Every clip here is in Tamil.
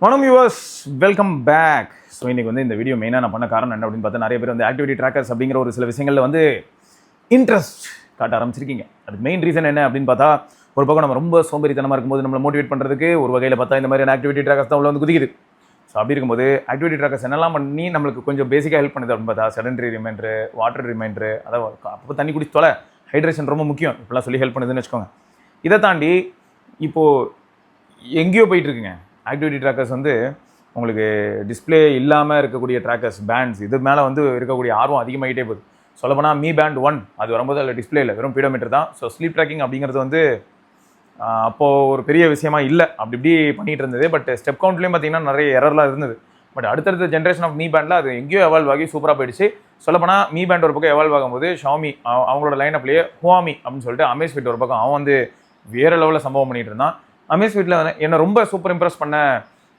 வணக்கம் வியூவர்ஸ், வெல்கம் பேக். ஸோ இன்றைக்கி வந்து இந்த வீடியோ மெயினாக நான் பண்ண காரணம் என்ன அப்படின்னு பார்த்தா, நிறைய பேர் வந்து ஆக்டிவிட்டி ட்ராக்கர்ஸ் அப்படிங்கிற ஒரு சில விஷயங்களில் வந்து இன்ட்ரெஸ்ட் காட்ட ஆரம்பிச்சிருக்கீங்க. அதுக்கு மெயின் ரீசன் என்ன அப்படின்னு பார்த்தா, ஒரு பக்கம் நம்ம ரொம்ப சோம்பேறித்தனமாக இருக்கும்போது நம்மளை மோட்டிவேட் பண்ணுறதுக்கு ஒரு வகையில் பார்த்தா இந்த மாதிரியான ஆக்டிவிட்டி ட்ராக்கர்ஸ் தான் உள்ள வந்து குதிக்குது. ஸோ அப்படி இருக்கும்போது ஆக்டிவிட்டி ட்ராக்கர்ஸ் என்னெல்லாம் பண்ணி நம்மளுக்கு கொஞ்சம் பேசிக்காக ஹெல்ப் பண்ணுது அப்படின்னு பார்த்தா, செடன்ட்ரி ரிமைண்டரு, வாட்டர் ரிமைண்டரு, அதாவது அப்போ தண்ணி குடிச்சு தொலை, ஹைட்ரேஷன் ரொம்ப முக்கியம், இப்படிலாம் சொல்லி ஹெல்ப் பண்ணுதுன்னு வச்சுக்கோங்க. இதை தாண்டி இப்போது எங்கேயோ போயிட்டுருக்குங்க ஆக்டிவிட்டி ட்ராக்கர்ஸ். வந்து உங்களுக்கு டிஸ்பிளே இல்லாமல் இருக்கக்கூடிய ட்ராக்கர்ஸ், பேண்ட்ஸ், இது மேலே வந்து இருக்கக்கூடிய ஆர்வம் அதிகமாகிட்டே போகுது. சொல்லப்போனால் மீ பேண்ட் 1 அது வரும்போது அதில் டிஸ்பிளே இல்லை, வெறும் பீடோமீட்டர் தான். ஸோ ஸ்லீப் ட்ராக்கிங் அப்படிங்கிறது வந்து அப்போது ஒரு பெரிய விஷயமா இல்லை, அப்படி இப்படி பண்ணிகிட்டு இருந்தது. பட் ஸ்டெப் கவுண்ட்லேயும் பார்த்தீங்கன்னா நிறைய எரர்லாம் இருந்தது. பட் அடுத்தடுத்த ஜென்ரேஷன் ஆஃப் மீ பேண்டில் அது எங்கேயோ எவால்வ் ஆகி சூப்பராக போயிடுச்சு. சொல்லப்போனால் மீ பேண்ட் ஒரு பக்கம் எவால்வ் ஆகும்போது ஷாமி அவங்களோட லைனப்லேயே ஹுவாமி அப்படின்னு சொல்லிட்டு அமேஸ்ஃபிட் ஒரு பக்கம் அவன் வந்து வேறு லெவலில் சம்பவம் பண்ணிகிட்டு இருந்தான். அமேஸ்ஃபிட்டில் என்னை ரொம்ப சூப்பர் இம்ப்ரெஸ் பண்ண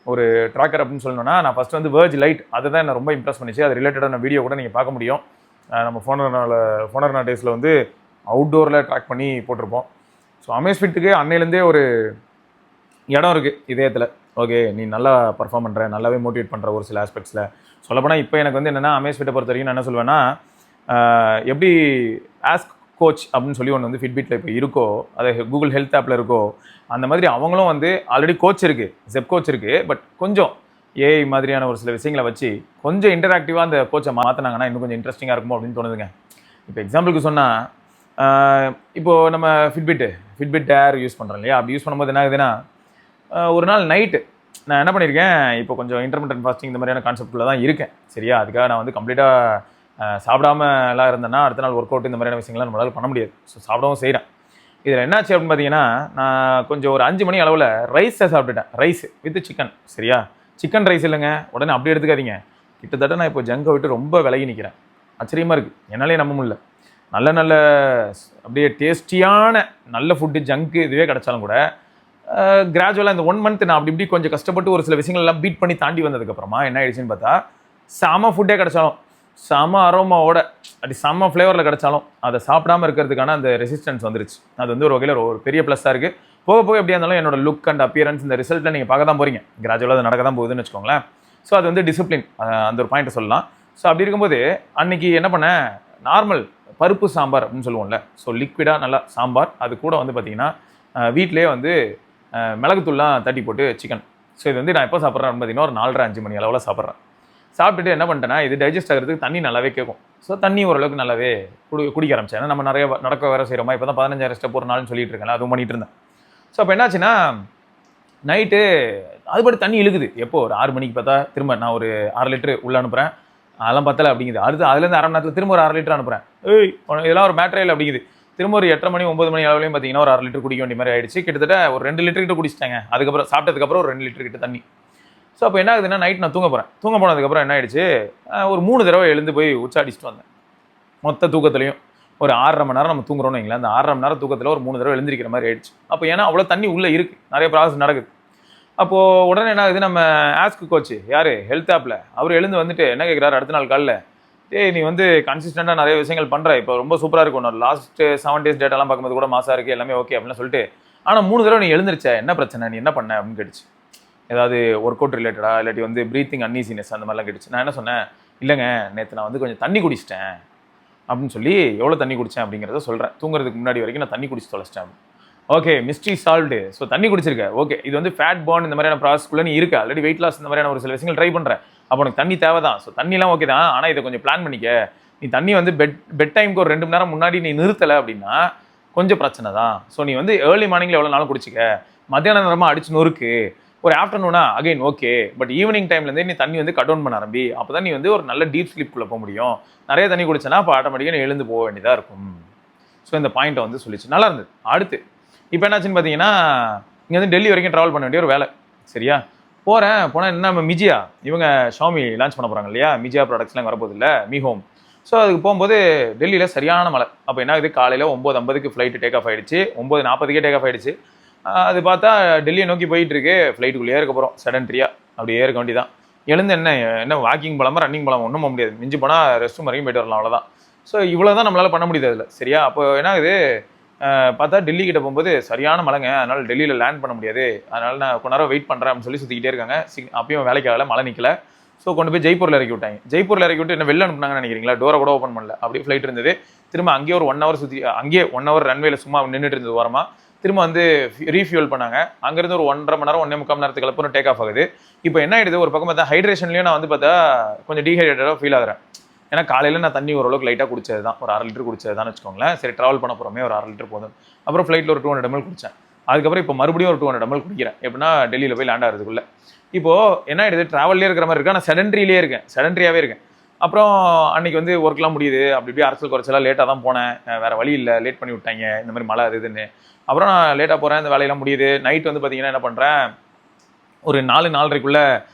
ஒரு ட்ராக்கர் அப்படின்னு சொல்லணும்னா, நான் ஃபஸ்ட்டு வந்து வேர்ஜ் லைட், அதுதான் என்னை ரொம்ப இம்ப்ரெஸ் பண்ணிச்சு. அது ரிலேட்டடான வீடியோ கூட நீங்கள் பார்க்க முடியும். நம்ம ஃபோனர்னா டேஸில் வந்து அவுட்டோரில் ட்ராக் பண்ணி போட்டிருப்போம். ஸோ அமேஸ்ஃபிட்டுக்கு அன்னையிலேருந்தே ஒரு இடம் இருக்குது இதயத்தில். ஓகே, நீ நல்லா பர்ஃபார்ம் பண்ணுற, நல்லாவே மோட்டிவேட் பண்ணுற ஒரு சில ஆஸ்பெக்ட்ஸில். சொல்லப்போனால் இப்போ எனக்கு வந்து என்னென்னா, அமேஸ்ஃபிட்டை பொறுத்த வரைக்கும் நான் என்ன சொல்வேன்னா, எப்படி ஆஸ்க் கோச் அப்படின்னு சொல்லி ஒன்று வந்து ஃபிட்பிட்டில் இப்போ இருக்கோ, அது கூகுள் ஹெல்த் ஆப்பில் இருக்கோ, அந்த மாதிரி அவங்களும் வந்து ஆல்ரெடி கோச் இருக்குது, ஜெப் கோச் இருக்குது. பட் கொஞ்சம் ஏஐ மாதிரியான ஒரு சில விஷயங்களை வச்சு கொஞ்சம் இன்டராக்டிவாக அந்த கோச்சை மாற்றினாங்கன்னா இன்னும் கொஞ்சம் இன்ட்ரெஸ்டிங்காக இருக்குமோ அப்படின்னு தோணுதுங்க. இப்போ எக்ஸாம்பிளுக்கு சொன்னால், இப்போது நம்ம ஃபிட்பிட் ஏர் யூஸ் பண்ணுறோம் இல்லையா, அப்படி யூஸ் பண்ணும்போது என்ன ஆகுதுன்னா, ஒரு நாள் நைட்டு நான் என்ன பண்ணியிருக்கேன், இப்போ கொஞ்சம் இன்டர்மிட்டன்ட் ஃபாஸ்டிங் இந்த மாதிரியான கான்செப்டில் தான் இருக்கேன். சரியா, அதுக்காக நான் வந்து கம்ப்ளீட்டாக சாப்பிடாமலாம் இருந்தேன்னா அடுத்த நாள் ஒர்க் அவுட் இந்த மாதிரியான விஷயங்கள்லாம் நம்மளால் பண்ண முடியாது. ஸோ சாப்பிடவும் செய்கிறேன். இதில் என்னாச்சு அப்படின்னு பார்த்தீங்கன்னா, நான் கொஞ்சம் ஒரு 5 மணி அளவில் ரைஸை சாப்பிட்டுட்டேன். Rice with chicken. சரியா, சிக்கன் ரைஸ் இல்லைங்க, உடனே அப்படி எடுத்துக்காதீங்க. கிட்டத்தட்ட நான் இப்போ ஜங்கை விட்டு ரொம்ப விலகி நிற்கிறேன். ஆச்சரியமாக இருக்குது, என்னாலே நம்ப முடியல. நல்ல அப்படியே டேஸ்டியான நல்ல ஃபுட்டு ஜங்கு இதுவே கிடச்சாலும் கூட கிராஜுவலாக இந்த 1 மந்த் நான் அப்படி இப்படி கொஞ்சம் கஷ்டப்பட்டு ஒரு சில விஷயங்கள் எல்லாம் பீட் பண்ணி தாண்டி வந்ததுக்கப்புறமா என்ன ஆயிடுச்சுன்னு பார்த்தா, செம ஃபுட்டே கிடச்சாலும், செம அரோமாவோட அப்படி செம்ம ஃப்ளேவரில் கிடச்சாலும் அதை சாப்பிடாமல் இருக்கிறதுக்கான அந்த ரெசிஸ்டன்ஸ் வந்துருச்சு. அது வந்து ஒரு வகையில் ஒரு பெரிய ப்ளஸ்ஸாக இருக்குது. போக போக எப்படியா இருந்தாலும் என்னோட லுக் அண்ட் அப்பியரன்ஸ் இந்த ரிசல்ட்டில் நீங்கள் பார்க்க தான் போகிறீங்க. கிராஜுவலாக அது நடக்க தான் போகுதுன்னு வச்சுக்கோங்களேன். ஸோ அது வந்து டிசிப்ளின், அந்த ஒரு பாயிண்ட்டை சொல்லலாம். ஸோ அப்படி இருக்கும்போது அன்றைக்கி என்ன பண்ணேன், நார்மல் பருப்பு சாம்பார் அப்படின்னு சொல்லுவோம்ல, ஸோ லிக்விடாக நல்லா சாம்பார், அது கூட வந்து பார்த்திங்கன்னா வீட்டிலே வந்து மிளகுத்தூள்லாம் தட்டி போட்டு சிக்கன். ஸோ இது வந்து நான் எப்போ சாப்பிட்றேன் பார்த்தீங்கன்னா ஒரு 4:30-5 மணி அளவில் சாப்பிட்றேன். சாப்பிட்டுட்டு என்ன பண்ணிட்டேன்னா, இது டைஜஸ்ட் ஆகிறதுக்கு தண்ணி நல்லாவே கேட்கும். ஸோ தண்ணி ஓரளவுக்கு நல்லாவே குடிக்க ஆரம்பிச்சேன். ஏன்னா நம்ம நிறைய நடக்க வேறு செய்கிறோமா, இப்போ தான் 15,000 ஸ்டெப் ஒரு நாள்னு சொல்லிட்டு இருக்கேன், அதுவும் பண்ணிட்டு இருந்தேன். ஸோ அப்போ என்னாச்சுன்னா, நைட்டு அதுபடி தண்ணி இழுக்குது. எப்போ ஒரு 6 மணிக்கு பார்த்தா திரும்ப நான் ஒரு 6 லிட்டரு உள்ளே அனுப்புகிறேன். அதெல்லாம் பத்தலை அப்படிங்குது. அடுத்து அதுலேருந்து அரை மணி நேரத்தில் திரும்ப ஒரு 6 லிட்டர் அனுப்புகிறேன். இதெல்லாம் ஒரு மேட்ரே இல்லை அப்படிங்குது. திரும்ப ஒரு 8:30 மணி 9 மணி அளவுலையும் பார்த்தீங்கன்னா ஒரு 6 லிட்டர் குடிக்க வேண்டிய மாதிரி ஆயிடுச்சு. கிட்டத்தட்ட ஒரு 2 லிட்டர் கிட்ட குடிச்சிட்டாங்க. அதுக்கப்புறம் சாப்பிட்டதுக்கப்புறம் ஒரு 2 லிட்டர் கிட்ட தண்ணி. ஸோ அப்போ என்ன ஆகுதுன்னா, நைட் நான் தூங்க போனதுக்கப்புறம் என்ன ஆயிடுச்சு, ஒரு 3 தடவை எழுந்து போய் உச்சாடிச்சுட்டு வந்தேன். மொத்த தூக்கத்துலையும் ஒரு 6:30 மணி நேரம் நம்ம தூங்குறோன்னு வைங்களேன், அந்த 6:30 மணி நேரம் தூக்கத்தில் ஒரு 3 தடவை எழுந்திருக்கிற மாதிரி ஆயிடுச்சு. அப்போ ஏன்னா அவ்வளோ தண்ணி உள்ளே இருக்குது, நிறைய ப்ராசஸ் நடக்குது. அப்போது உடனே என்ன ஆகுது, நம்ம ஆஸ்க் கோச் யார் ஹெல்த் ஆப்பில் அவர் எழுந்து வந்துட்டு என்ன கேட்குறாரு அடுத்த நாள் காலையில், நீ வந்து கன்சிஸ்டண்ட்டாக நிறைய விஷயங்கள் பண்ணுற, இப்போ ரொம்ப சூப்பராக இருக்கும், ஒன்று லாஸ்ட் 7 days டேட்டாலாம் பார்க்கும்போது கூட மாசாக இருக்குது, எல்லாமே ஓகே அப்படின்னு சொல்லிட்டு, ஆனால் 3 தடவை நீ எழுந்திருச்ச, என்ன பிரச்சனை, நீ என்ன பண்ண அப்படின்னு கேட்டுச்சு. ஏதாவது ஒர்க் அவுட் ரிலேட்டடாக, இல்லாட்டி வந்து ப்ரீத்திங் அன்ஈசினஸ் அந்த மாதிரிலாம் கேட்டுச்சு. நான் என்ன சொன்னேன், இல்லைங்க நேற்று நான் வந்து கொஞ்சம் தண்ணி குடிச்சிட்டேன் அப்படின்னு சொல்லி, எவ்வளோ தண்ணி குடித்தேன் அப்படிங்கிறத சொல்கிறேன். தூங்குறதுக்கு முன்னாடி வரைக்கும் நான் தண்ணி குடிச்சு தொலைச்சிட்டேன். Okay, mystery solved. ஸோ தண்ணி குடிச்சிருக்க, ஓகே, இது வந்து ஃபேட் பர்ன் இந்த மாதிரியான ப்ராசஸ்க்குள்ளே நீ இருக்கா, ஆல்ரெடி வெயிட் லாஸ் இந்த மாதிரியான ஒரு சில விஷயங்கள் ட்ரை பண்ணுறேன். அப்போ உனக்கு தண்ணி தேவை தான். ஸோ தண்ணிலாம் ஓகே தான், ஆனால் இதை கொஞ்சம் பிளான் பண்ணிக்க. நீ தண்ணி வந்து பெட் டைமுக்கு ஒரு 2 மணி நேரம் முன்னாடி நீ நிறுத்தலை அப்படின்னா கொஞ்சம் பிரச்சனை தான். ஸோ நீ வந்து ஏர்லி மார்னிங்கில் எவ்வளோ நாளும் குடிச்சிக்க, மத்தியான நேரமாக அடிச்சு நொறுக்கு, ஒரு ஆஃப்டர்நூனா அகைன் ஓகே, பட் ஈவினிங் டைம்லேருந்தே நீ தண்ணி வந்து கட் டவுன் பண்ண ஆரம்பி. அப்போ தான் நீ வந்து ஒரு நல்ல டீப் ஸ்லீப்குள்ளே போக முடியும். நிறைய தண்ணி குடிச்சேன்னா அப்போ ஆட்டோமேட்டிக்காக நீ எழுந்து போக வேண்டியதாக இருக்கும். ஸோ இந்த பாயிண்ட்டை வந்து சொல்லிச்சு, நல்லா இருந்தது. அடுத்து இப்போ என்னாச்சுன்னு பார்த்தீங்கன்னா, இங்கே வந்து டெல்லி வரைக்கும் ட்ராவல் பண்ண வேண்டிய ஒரு வேலை. சரியா, போனால் என்ன, நம்ம மிஜியா இவங்க ஷாமி லான்ச் பண்ண போகிறாங்க இல்லையா, மிஜியா ப்ராடக்ட்ஸ்லாம் வரப்போகுது இல்லை, மீ ஹோம். ஸோ அதுக்கு போகும்போது டெல்லியில் சரியான மழை. அப்போ என்ன ஆகுது, காலையில் 9:50க்கு ஃப்ளைட்டு டேக் ஆஃப் ஆகிடுச்சு, 9:40க்கே டேக் ஆஃப் ஆகிடுச்சு. அது பார்த்தா டெல்லியை நோக்கி போயிட்டு இருக்கு, ஃப்ளைட்டுக்குள்ளேயே இருக்க போகிறோம் செடன்ட்ரியா, அப்படியே இருக்க வேண்டியதான். எழுந்து என்ன வாக்கிங் போகலாமா ரன்னிங் போகலாமா ஒன்றும் போக முடியாது, மிஞ்சி போனால் ரெஸ்ட் ரூம் வரைக்கும் போயிட்டு வரலாம், அவ்வளோதான். ஸோ இவ்வளோ தான் நம்மளால் பண்ண முடியுது அதில். சரியா, அப்போ என்ன ஆகுது, பார்த்தா டெல்லி கிட்ட போகும்போது சரியான மழைங்க, அதனால் டெல்லியில் லேண்ட் பண்ண முடியாது, அதனால் நான் கொஞ்ச நேரம் வெயிட் பண்ணுறேன் அப்படின்னு சொல்லி சுற்றிக்கிட்டே இருக்காங்க. அப்பயும் வேலைக்கு ஆகலை, மழை நிற்கல. ஸோ கொண்டு போய் ஜெய்ப்பூரில் இறக்கி விட்டாங்க. ஜெய்ப்பூரில் இறக்கி விட்டு என்ன வெளில அனுப்புனாங்கன்னு நினைக்கிறீங்களா? டோரை கூட ஓப்பன் பண்ணல, அப்படியே ஃப்ளைட் இருந்தது. திரும்ப அங்கேயே ஒரு 1 hour சுற்றி, அங்கேயே 1 hour ரன்வேல சும்மா நின்றுட்டு இருந்தது ஓரமாக. திரும்ப வந்து ரீஃபியூல் பண்ணாங்க. அங்கேருந்து ஒரு 1.5 மணி நேரம் 1.25 மணி நேரத்துக்கு அப்புறம் டேக் ஆஃப் ஆகுது. இப்போ என்ன ஆயிடுது, ஒரு பக்கம் பார்த்தா ஹைட்ரேஷன்லேயும் நான் வந்து பார்த்தா கொஞ்சம் டீஹைட்ரேட்டடாக ஃபீல் ஆகிறேன். ஏன்னா காலையில் நான் தண்ணி ஓரளவுக்கு லைட்டாக குடிச்சது தான், ஒரு 1/2 லிட்டர் குடிச்சது தான் வச்சுக்கோங்களேன். சரி ட்ராவல் பண்ண போகிறோமே, ஒரு 1/2 லிட்டர் போதும். அப்புறம் ஃப்ளைட்டில் ஒரு 200 ml குடித்தேன். அதுக்கப்புறம் இப்போ மறுபடியும் ஒரு 200 ml குடிக்கிறேன். எப்படின்னா டெல்லியில் போய் லேண்ட் ஆகிறதுக்குள்ள. இப்போது என்ன ஆயிடுது, ட்ராவல்லே இருக்கிற மாதிரி இருக்கு, ஆனால் செடன்ட்ரியிலே இருக்கேன், செடன்ட்ரியாகவே இருக்கேன். அப்புறம் அன்றைக்கி வந்து ஒர்க்லாம் முடியுது, அப்படி இப்படி அரசல் குறைச்சலாம் லேட்டாக தான் போனேன், வேறு வழி இல்லை, லேட் பண்ணி விட்டாங்க, இந்த மாதிரி மழை அது இதுன்னு. அப்புறம் நான் லேட்டாக போகிறேன், இந்த வேலையெல்லாம் முடியுது. நைட் வந்து பார்த்தீங்கன்னா என்ன பண்ணுறேன், ஒரு 4-4:30க்குள்ளே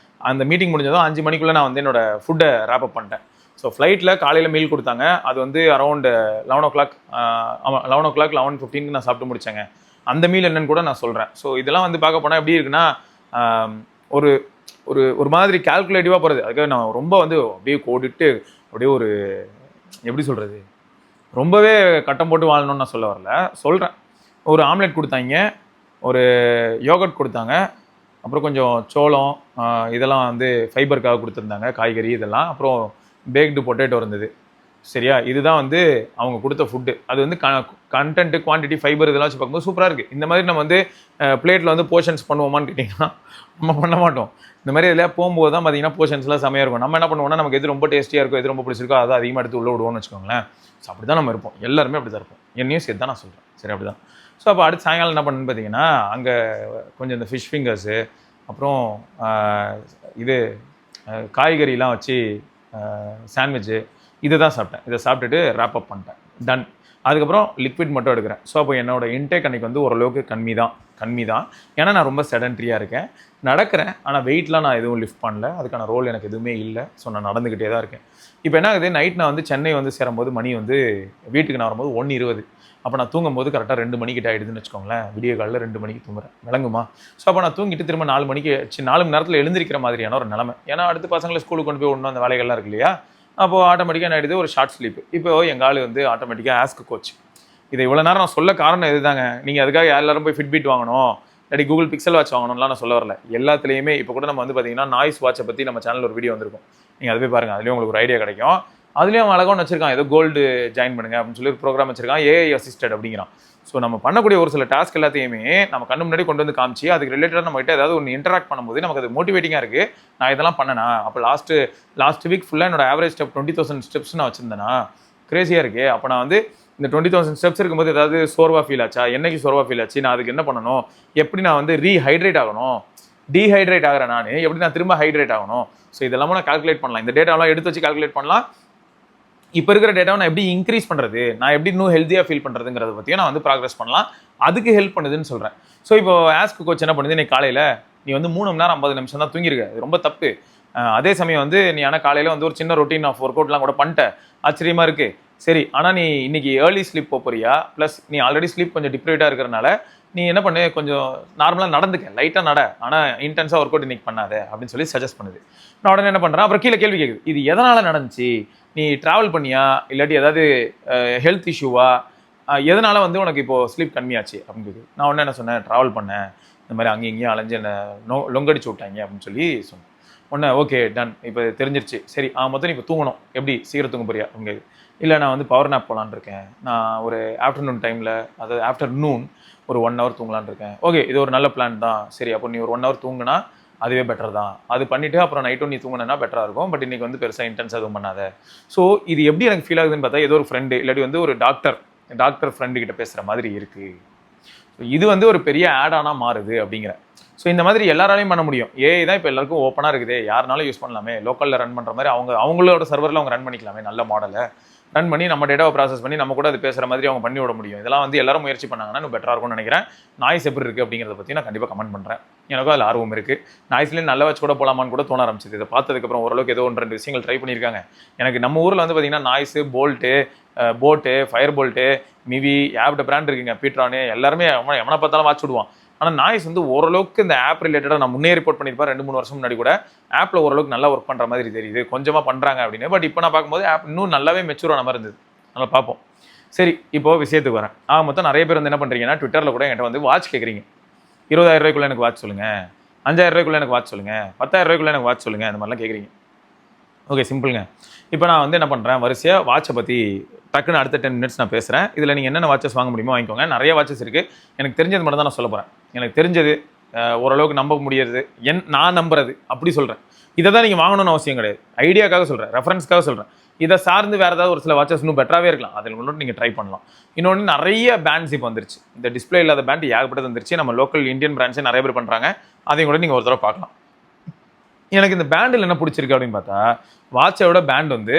அந்த மீட்டிங் முடிஞ்சதும் 5 மணிக்குள்ளே நான் வந்து என்னோடய ஃபுட்டை ரேப் அப் பண்ணிட்டேன். ஸோ ஃப்ளைட்டில் காலையில் மீல் கொடுத்தாங்க, அது வந்து அரௌண்ட் 11 o'clock, ஆமாம் 11 o'clock 11:15 நான் சாப்பிட்டு முடித்தேங்க. அந்த மீல் என்னன்னு கூட நான் சொல்கிறேன். ஸோ இதெல்லாம் வந்து பார்க்க போனால் எப்படி இருக்குன்னா, ஒரு ஒரு ஒரு மாதிரி கால்குலேட்டிவாக போகிறது. அதுக்காக நான் ரொம்ப வந்து அப்படியே கோடிட்டு அப்படியே ஒரு எப்படி சொல்கிறது, ரொம்பவே கட்டம் போட்டு வாழணும்னு நான் சொல்ல வரல, சொல்கிறேன். ஒரு ஆம்லெட் கொடுத்தாங்க, ஒரு யோகர்ட் கொடுத்தாங்க, அப்புறம் கொஞ்சம் சோளம், இதெல்லாம் வந்து ஃபைபருக்காக கொடுத்துருந்தாங்க, காய்கறி இதெல்லாம். அப்புறம் பேக்டு பொட்டேட்டோ இருந்தது. சரியா, இதுதான் வந்து அவங்க கொடுத்த ஃபுட்டு. அது வந்து கண்டென்ட்டு, குவான்டிட்டி, ஃபைபர் இதெல்லாம் வச்சு பார்க்கும்போது சூப்பராக இருக்குது. இந்த மாதிரி நம்ம வந்து பிளேட்டில் வந்து போர்ஷன்ஸ் பண்ணுவோமான்னு கேட்டிங்கன்னா நம்ம பண்ண மாட்டோம். இந்த மாதிரி இதில் போகும்போது தான் பார்த்தீங்கன்னா போர்ஷன்ஸ்லாம் செமையாக இருக்கும். நம்ம என்ன பண்ணுவோம்னா, நமக்கு எது ரொம்ப டேஸ்ட்டியாக இருக்கும், எது ரொம்ப பிடிச்சிருக்கோ அதை அதிகமாக எடுத்து உள்ளே விடுவோம்னு வச்சுக்கோங்களேன். ஸோ அப்படி தான் நம்ம இருப்போம், எல்லாருமே அப்படி தான் இருப்போம். என்னையும் சேர்த்து தான் நான் சொல்கிறேன். சரி, அப்படி தான். ஸோ அப்போ அடுத்து சாயங்காலம் என்ன பண்ணுன்னு பார்த்தீங்கன்னா, அங்கே கொஞ்சம் இந்த ஃபிஷ் ஃபிங்கர்ஸு, அப்புறம் இது காய்கறிலாம் வச்சு சாண்ட்விட்சு, இதை தான் சாப்பிட்டேன். இதை சாப்பிட்டுட்டு ரேப் அப் பண்ணிட்டேன், டன். அதுக்கப்புறம் லிக்விட் மட்டும் எடுக்கிறேன். ஸோ அப்போ என்னோட இன்டேக் அன்றைக்கி வந்து ஓரளவுக்கு கம்மி தான். ஏன்னா நான் ரொம்ப செடன்ட்ரியாக இருக்கேன், நடக்கிறேன், ஆனால் வெயிட்லாம் நான் எதுவும் லிஃப்ட் பண்ணல, அதுக்கான ரோல் எனக்கு எதுவுமே இல்லை. ஸோ நான் நடந்துக்கிட்டே தான் இருக்கேன். இப்போ என்ன ஆகுது, நைட் நான் வந்து சென்னை வந்து சேரும்போது மணி வந்து வீட்டுக்கு நான் வரும்போது 1:20. அப்போ நான் தூங்கும்போது கரெக்டாக 2 மணிக்கிட்ட ஆகிடுதுன்னு வச்சுக்கோங்களேன். விடிய காலையில் 2 மணிக்கு தூங்குறேன், விளங்குமா? ஸோ அப்போ நான் தூங்கிட்டு திரும்ப 4 மணிக்கு 4 மணி நேரத்தில் எழுந்திருக்கிற மாதிரியான ஒரு நிலைமை. ஏன்னா அடுத்து பசங்களை ஸ்கூலுக்கு கொண்டு போய் விடணும், அந்த வேலைகள்லாம் இருக்கு இல்லையா? அப்போது ஆட்டோமேட்டிக்காக என்ன ஆகிடுது, ஒரு ஷார்ட் ஸ்லீப். இப்போ எங்கள் ஆள் வந்து ஆட்டோமேட்டிக்காக ஆஸ்க் கோச். இதை இவ்வளோ நேரம் நான் சொல்ல காரணம் இதுதாங்க. நீங்கள் அதுக்காக எல்லாரும் போய் ஃபிட்பிட் வாங்கணும், இல்லாட்டி கூகுள் பிக்சல் வாட்ச் வாங்கணும்லாம் நான் சொல்ல வரல. எல்லாத்துலேயுமே இப்போ கூட நம்ம வந்து பார்த்தீங்கன்னா நாய்ஸ் வாட்சை பற்றி நம்ம சேனலில் ஒரு வீடியோ வந்திருக்கும், நீங்கள் அது போய் பாருங்கள், அதுலேயும் உங்களுக்கு ஒரு ஐடியா கிடைக்கும். அதுலேயும் அழகாக ஒன்று வச்சிருக்கான், ஏதோ கோல்டு ஜாயின் பண்ணுங்க அப்படின்னு சொல்லி ஒரு ப்ரோக்ராம் வச்சிருக்கான், ஏஐ அசிஸ்டட் அப்படிங்கிறான். ஸோ நம்ம பண்ணக்கூடிய ஒரு சில டாஸ்க் எல்லாத்தையுமே நம்ம கண்ணு முன்னாடி கொண்டு வந்து காமிச்சு அதுக்கு ரிலேட்டடாக நம்ம கிட்ட ஏதாவது ஒன்று இன்டராக்ட் பண்ணும்போது நமக்கு அது மோட்டிவேட்டிங்காக இருக்குது. நான் இதெல்லாம் பண்ணேனா, அப்போ லாஸ்ட் வீக் ஃபுல்லாக என்னோட ஆவரேஜ் ஸ்டெப் 20,000 ஸ்டெப்ஸ் நான் வச்சிருந்தேனா, கிரேசியாக இருக்குது. அப்போ நான் வந்து இந்த 20,000 ஸ்டெப்ஸ் இருக்கும்போது ஏதாவது சோர்வாக ஃபீல் ஆச்சா, என்னைக்கு சோர்வாக ஃபீல் ஆச்சு, நான் அதுக்கு என்ன பண்ணணும், எப்படி நான் வந்து ரீஹைட்ரேட் ஆகணும், டீஹைட்ரேட் ஆகிறேன் நான், எப்படி நான் திரும்ப ஹைட்ரேட் ஆகணும். ஸோ இதெல்லாமும் நான் கால்குலேட் பண்ணலாம், இந்த டேட்டாவெலாம் எடுத்து வச்சு கால்குலேட் பண்ணலாம். இப்போ இருக்கிற டேட்டாவை நான் எப்படி இன்க்ரீஸ் பண்ணுறது, நான் எப்படி இன்னும் ஹெல்த்தியாக ஃபீல் பண்ணுறதுங்கிறத பற்றியும் நான் வந்து ப்ராக்ரஸ் பண்ணலாம். அதுக்கு ஹெல்ப் பண்ணுதுன்னு சொல்கிறேன். ஸோ இப்போ ஆஸ்க் கோச் என்ன பண்ணுது, நீ காலையில் நீ வந்து 3 மணி நேரம் 50 நிமிஷம் தான் தூங்கியிருக்க, அது ரொம்ப தப்பு. அதே சமயம் வந்து நீ ஆனால் காலையில் வந்து ஒரு சின்ன ரொட்டீன் ஆஃப் ஒர்க் அவுட்லாம் கூட பண்ணிட்ட, ஆச்சரியமாக இருக்குது. சரி, ஆனால் நீ இன்றைக்கி ஏர்லி ஸ்லீப் போறியா, ப்ளஸ் நீ ஆல்ரெடி ஸ்லீப் கொஞ்சம் டிப்ரைவ்டாக இருக்கிறனால நீ என்ன பண்ணு, கொஞ்சம் நார்மலாக நடந்துக்க, லைட்டாக நட, ஆனால் இன்டென்ஸாக ஒர்க் அவுட் இன்றைக்கி பண்ணாத அப்படின்னு சொல்லி சஜஸ்ட் பண்ணுது. நான் உடனே என்ன பண்ணுறேன், அப்புறம் கீழே கேள்வி கேட்குது, இது எதனால் நடந்துச்சு, நீ ட்ராவல் பண்ணியா, இல்லாட்டி ஏதாவது ஹெல்த் இஷ்யூவா, எதனால் வந்து உனக்கு இப்போது ஸ்லீப் கம்மியாச்சு அப்படின்னு கேட்குது. நான் உடனே என்ன சொன்னேன், ட்ராவல் பண்ணேன், இந்த மாதிரி அங்கேயும் இங்கேயும் அலைஞ்சு என்ன லொங்கடிச்சு விட்டாங்க அப்படின்னு சொல்லி சொன்னேன். உடனே ஓகே டன், இப்போ தெரிஞ்சிருச்சு. சரி, மொத்தம் நீ இப்போ தூங்கணும், எப்படி சீக்கிரம் தூங்க போறியா அப்படின்னு. இல்லை, நான் வந்து பவர் நேப் போகலான்னு இருக்கேன், நான் ஒரு ஆஃப்டர்நூன் டைமில், அதாவது ஆஃப்டர்நூன் ஒரு 1 hour தூங்கலான்னு இருக்கேன். ஓகே, இது ஒரு நல்ல பிளான் தான். சரி, அப்போ நீ ஒரு 1 hour தூங்குனா அதுவே பெட்டர் தான். அது பண்ணிவிட்டு அப்புறம் நைட்டும் நீ தூங்கினா பெட்டராக இருக்கும். பட் இன்றைக்கி வந்து பெருசாக இன்டென்ஸாக எதுவும் பண்ணாத. ஸோ இது எப்படி எனக்கு ஃபீல் ஆகுதுன்னு பார்த்தா, ஏதோ ஒரு ஃப்ரெண்டு இல்லாட்டி வந்து ஒரு டாக்டர் ஃப்ரெண்டு கிட்ட பேசுகிற மாதிரி இருக்குது. ஸோ இது வந்து ஒரு பெரிய ஆடானாக மாறுது அப்படிங்கிற. ஸோ இந்த மாதிரி எல்லாராலையும் பண்ண முடியும். ஏஐ தான் இப்போ எல்லாருக்கும் ஓப்பனாக இருக்குது, யாருனாலும் யூஸ் பண்ணலாமே. லோக்கலில் ரன் பண்ணுற மாதிரி அவங்களோட சர்வரில் அவங்க ரன் பண்ணிக்கலாமே, நல்ல மாடலை ரன் பண்ணி நம்ம டேட்டாவை ப்ராசஸ் பண்ணி நம்ம கூட அது பேசுகிற மாதிரி அவங்க பண்ணி விட முடியும். இதெல்லாம் வந்து எல்லாரும் முயற்சி பண்ணாங்கன்னா இன்னும் பெட்டராக இருக்கும்னு நினைக்கிறேன். நாய்ஸ் எப்படி இருக்குது அப்படிங்கிறத பற்றி நான் கண்டிப்பாக கமெண்ட் பண்ணுறேன். எனக்கும் அதில் ஆர்வம் இருக்குது. நாய்ஸ்லேயும் நல்ல வச்சு கூட போகலாமான்னு கூட தோண ஆரம்பிச்சிது. இதை பார்த்ததுக்கப்புறம் ஓரளவுக்கு ஏதோ 1-2 விஷயங்கள் ட்ரை பண்ணியிருக்காங்க. எனக்கு நம்ம ஊரில் வந்து பார்த்திங்கன்னா நாய்ஸு, போட்டு, ஃபயர் போல்ட்டு, மிவி, ஆப்ட பிராண்ட் இருக்குங்க, பீட்ரானு, எல்லாருமே எவனை பார்த்தாலும் வாட்ச் விடுவான். ஆனால் நாய்ஸ் வந்து ஓரளவுக்கு இந்த ஆப் ரிலேட்டடாக நான் முன்னே ரிப்போர்ட் பண்ணியிருப்பேன் 2-3 வருஷம் முன்னாடி கூட. ஆப்பில் ஓரளவுக்கு நல்லா ஒர்க் பண்ணுற மாதிரி தெரியுது, கொஞ்சமாக பண்ணுறாங்க அப்படின்னு. பட் இப்போ நான் பார்க்கும்போது ஆப் இன்னும் நல்லாவே மெச்சூரான மாதிரி இருந்தது. நல்லா பார்ப்போம். சரி, இப்போ விஷயத்துக்கு வரேன். மொத்தம் நிறைய பேர் வந்து என்ன பண்ணுறீங்கன்னா, ட்விட்டரில் கூட என்கிட்ட வந்து வாட்ச் கேட்குறீங்க. 20,000 ரூபாய்க்குள்ள எனக்கு வாட்ச் சொல்லுங்கள், 5,000 ரூபாய்க்குள்ள எனக்கு வாட்ச் சொல்லுங்கள், 10,000 ரூபாய்க்குள்ள எனக்கு வாட்ச் சொல்லுங்கள், அந்த மாதிரிலாம் கேட்குறீங்க. ஓகே, சிம்பிளுங்க. இப்போ நான் வந்து என்ன பண்ணுறேன், வரிசையாக வாட்சை பற்றி டக்குன்னு அடுத்த 10 மினிட்ஸ் நான் பேசுகிறேன். இதில் நீங்கள் என்னென்ன வாட்சஸ் வாங்க முடியுமோ வாங்கிக்கோங்க. நிறைய வாட்சஸ் இருக்குது. எனக்கு தெரிஞ்சது மட்டும் தான் நான் சொல்ல போகிறேன். எனக்கு தெரிஞ்சது ஓரளவுக்கு நம்ப முடியறது, நான் நம்புறது அப்படி சொல்கிறேன். இதை தான் நீங்கள் வாங்கணும்னு அவசியம் கிடையாது. ஐடியாக்காக சொல்கிறேன், ரெஃபரன்ஸ்க்காக சொல்கிறேன். இதை சார்ந்து வேறு ஏதாவது ஒரு சில வாட்சஸ் இன்னும் பெட்டராகவே இருக்கலாம். அதில் கொண்டு நீங்கள் ட்ரை பண்ணலாம். இன்னொன்று, நிறைய பேண்ட்ஸ் இப்போ வந்துருச்சு. இந்த டிஸ்பிளே இல்லாத பேண்ட் ஏகப்பட்டது வந்துருச்சு. நம்ம லோக்கல் இந்தியன் பிராண்ட்ஸே நிறைய பேர் பண்ணுறாங்க. அதையும் கூட நீங்கள் ஒரு தடவை பார்க்கலாம். எனக்கு இந்த பேண்டில் என்ன பிடிச்சிருக்கு அப்படின்னு பார்த்தா, வாட்சோட பேண்ட் வந்து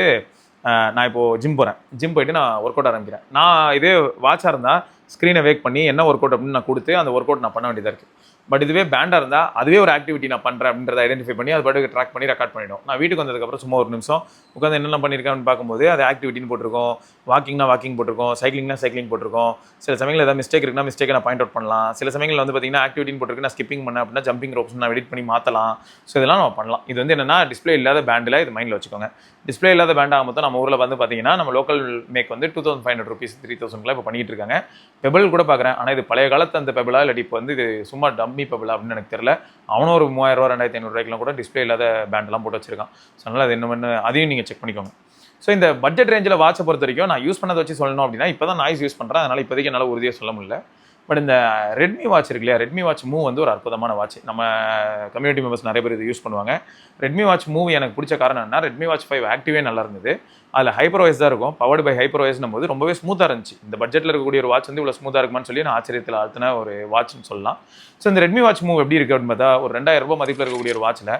நான் இப்போது ஜிம் போகிறேன். ஜிம் போயிட்டு நான் ஒர்க் அவுட் ஆரம்பிக்கிறேன். நான் இதே வாட்சாக இருந்தால் ஸ்க்ரீனை வேக் பண்ணி என்ன ஒர்க் அவுட் அப்படின்னு நான் கொடுத்து அந்த ஒர்க் அவுட் நான் பண்ண வேண்டியதாக இருக்குது. பட் இதுவே பேண்டாக இருந்தால் அதுவே ஒரு ஆக்டிவிட்டி நான் பண்ணுறேன் அப்படின்றத ஐடென்டிஃபை பண்ணி அது பாட்டுக்கு ட்ராக் பண்ணி ரெக்கார்ட் பண்ணிடும். நான் வீட்டுக்கு வந்ததுக்கப்புறம் சும்மா ஒரு நிமிஷம் உட்காந்து என்னென்ன பண்ணியிருக்கேன்னு பார்க்கும்போது அது ஆக்டிவிட்டின்னு போட்டிருக்கோம், வாக்கிங்னா வாக்கிங் போட்டிருக்கோம், சைக்கிளிங்னா சைக்கிளிங் போட்டிருக்கோம். சில சமயங்கள் ஏதாவது மிஸ்டேக் இருக்குன்னா மிஸ்டேக்கை நான் பாயிண்ட் அவுட் பண்ணலாம். சில சமயங்கள் வந்து பார்த்தீங்கன்னா ஆக்டிவிட்டின்னு போட்டிருக்கு, நான் ஸ்கிப்பிங் பண்ணேன் அப்படின்னா ஜம்பிங் ரோப்ஸ் நான் எடிட் பண்ணி மாற்றலாம். ஸோ இதெல்லாம் நம்ம பண்ணலாம். இது வந்து என்னென்னா டிஸ்பிளே இல்லாத பேண்டில் இது மைண்டில் வச்சுக்கோங்க. டிஸ்பிளே இல்லாத பேண்ட் ஆகும் மொத்தம் நம்ம ஊரில் வந்து பார்த்தீங்கன்னா நம்ம லோக்கல் மேக் வந்து 2,500 rupees 3,000 இப்போ பண்ணிட்டு இருக்காங்க. பெபிள் கூட பார்க்குறேன். ஆனால் இது பழைய காலத்து அந்த பெபிளா இல்லாட்டி இப்போ வந்து இது சும்மா டம்மி பெபிளா அப்படின்னு எனக்கு தெரியல. அவனும் ஒரு 3,000 ரூபா 2,500 ரூபாய்க்குலாம் கூட டிஸ்பிளே இல்லாத பேண்ட்லாம் போட்டு வச்சிருக்கான். ஸோ அதனால் அது என்ன அதையும் நீங்கள் செக் பண்ணிக்கோங்க. ஸோ இந்த பட்ஜெட் ரேஞ்சில் வாட்சை பொறுத்த வரைக்கும் நான் யூஸ் பண்ணதை வச்சு சொல்லணும் அப்படின்னா இப்போ தான் நாய்ஸ் யூஸ் பண்ணுறேன். அதனால் இப்போதைக்கு என்னால் உறுதியாக சொல்ல முடியல. பட் இந்த ரெட்மி வாட்ச் இருக்கு இல்லையா, ரெட்மி வாட்ச் மூவ் வந்து ஒரு அற்புதமான வாட்ச். நம்ம கம்யூனிட்டி மெம்பர்ஸ் நிறைய பேர் இது யூஸ் பண்ணுவாங்க. ரெட்மி வாட்ச் மூவ் எனக்கு பிடிச்ச காரணம் என்ன, ரெட்மி வாட்ச் 5 ஆக்டிவே நல்லா இருந்தது. அதில் ஹைப்பர் OS தான் இருக்கும். பவர்டு பை ஹைப்பர் OSனும் போது ரொம்பவே ஸ்மூத்தாக இருந்துச்சு. இந்த பட்ஜெட்டில் இருக்கக்கூடிய ஒரு வாட்ச் வந்து இவ்வளோ ஸ்மூத்தாக இருக்குமான்னு சொல்லி நான் ஆச்சரியத்தில் ஆழ்த்தின ஒரு வாட்ச்னு சொல்லலாம். ஸோ இந்த ரெட்மி வாட்ச் மூவ் எப்படி இருக்குது அப்படின்னு பார்த்தா, ஒரு 2,000 ரூபாய் மதிப்பில் இருக்கக்கூடிய ஒரு வாட்சில்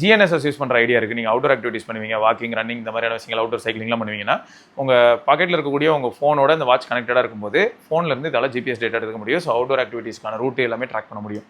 GNSS யூஸ் பண்ணுற ஐடியா இருக்குது. நீங்கள் அவுட்டோர் ஆக்டிவிட்டிஸ் பண்ணுவீங்க, வாக்கிங், ரன்னிங், இந்த மாதிரியான விஷயங்கள், அவுட்டோர் சைக்கிளிங்லாம் பண்ணுவீங்கன்னா உங்கள் பாக்கெட்டில் இருக்கக்கூடிய உங்கள் ஃபோனோட இந்த வாட்ச் கனெக்டடாக இருக்கும்போது ஃபோன்லேருந்து இதால் GPS டேட்டா எடுக்க முடியும். ஸோ அவுட்டோர் ஆக்டிவிட்டிஸ்க்கான ரூட் எல்லாமே ட்ராக் பண்ண முடியும்.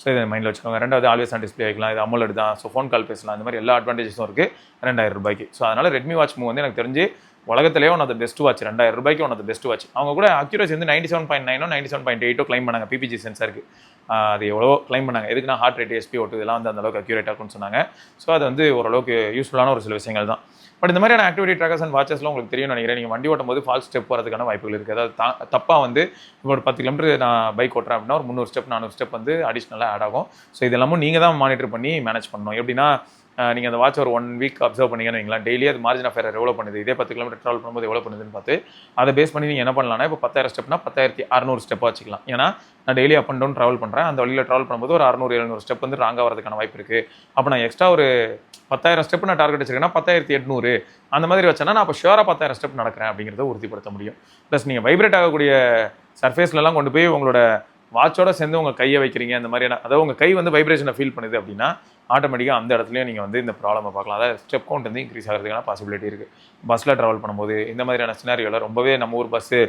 ஸோ இதை மைண்டில் வச்சுக்கோங்க. ரெண்டாவது ஆல்வேஸ் ஆன் டிஸ்பிளே வைக்கலாம், இது AMOLED தான். ஸோ ஃபோன் கால் பேசலாம், இந்த மாதிரி எல்லா அட்வான்டேஜஸும் இருக்குது 2,000 ரூபாய்க்கு. ஸோ அதனால் ரெட்மி வாட்ச் மூவ் வந்து எனக்கு தெரிஞ்சு உலகத்திலேயே one of the best watch. 2,000 ரூபாய்க்கு one of the best watch. அவங்க கூட அக்யூரசி வந்து 97.9 97.8 கிளைம் பண்ணாங்க. PPG சென்சாருக்கு அது எவ்வளோ கிளைம் பண்ணாங்க. எதுக்குன்னா ஹார்ட் ரேட், SpO2 இதெல்லாம் வந்து அந்தளவுக்கு அக்யூரேட்டாக இருக்கும்னு சொன்னாங்க. ஸோ அது வந்து ஓரளவுக்கு யூஸ்ஃபுல்லான ஒரு சில விஷயங்கள் தான். பட் இந்த மாதிரியான ஆக்டிவிட்டி ட்ராக்கர்ஸ் அண்ட் வாட்சஸ்லாம் உங்களுக்கு தெரியும் நினைக்கிறேன். நீங்கள் வண்டி ஓட்டும் போது ஃபால்ஸ் ஸ்டெப் வரதுக்கான வாய்ப்புகள் இருக்குது. அதாவது தப்பாக வந்து இப்போ ஒரு 10 கிலோமீட்டர் நான் பைக் ஓட்டுறேன் அப்படின்னா ஒரு 300 ஸ்டெப் 400 ஸ்டெப் வந்து அடிஷ்னலாக ஆட் ஆகும். ஸோ இதெல்லாமும் நீங்கள் தான் மானிட்டர் பண்ணி மேனேஜ் பண்ணணும். எப்படின்னா நீங்கள் அந்த வாட்ச் ஒரு 1 வீக் அப்சர்வ் பண்ணீங்கன்னு வைங்களேன், டெய்லி அது மார்ஜின் ஆஃப் எரர் எவ்வளோ பண்ணுது, இதே 10 கிலோமீட்டர் ட்ராவல் பண்ணும்போது எவ்வளோ பண்ணுதுன்னு பார்த்து அதை பேஸ் பண்ணி நீங்கள் என்ன பண்ணலாம்னா, இப்போ 10,000 ஸ்டெப்னா 10,600 ஸ்டெப்பாக வச்சுக்கலாம். ஏன்னா நான் daily up and down travel பண்ணுறேன். அந்த வழியில் ட்ராவல் பண்ணும்போது ஒரு 600-700 ஸ்டெப் வந்து ராங்காக வரதுக்கான வாய்ப்பு இருக்குது. அப்போ நான் எக்ஸ்ட்ரா ஒரு 10,000 ஸ்டெப் நான் டார்கெட் வச்சிருக்கேன்னா 10,800 அந்த மாதிரி வச்சேன்னா நான் அப்போ ஷுவராக 10,000 ஸ்டெப் நடக்கிறேன் அப்படிங்கிறத உறுதிப்படுத்த முடியும். ப்ளஸ் நீங்கள் வைப்ரேட் ஆகக்கூடிய சர்ஃபேஸ்லலாம் கொண்டு போய் உங்களோட வாட்சோட சேர்ந்து உங்கள் கையை வைக்கிறீங்க, அந்த மாதிரியான அதாவது உங்கள் கை வந்து வைப்ரேஷனை ஃபீல் பண்ணுது அப்படின்னா ஆட்டோமேட்டிக்காக அந்த இடத்துலையும் நீங்கள் வந்து இந்த ப்ராப்ளமை பார்க்கலாம். அதாவது ஸ்டெப் கவுண்ட் வந்து இன்க்ரீஸ் ஆகிறதுக்கான பாசிபிலிட்டி இருக்குது. பஸ்ஸில் ட்ராவல் பண்ணும்போது இந்த மாதிரியான சினாரியோவில் ரொம்பவே நம்ம ஊர் பஸ்ஸு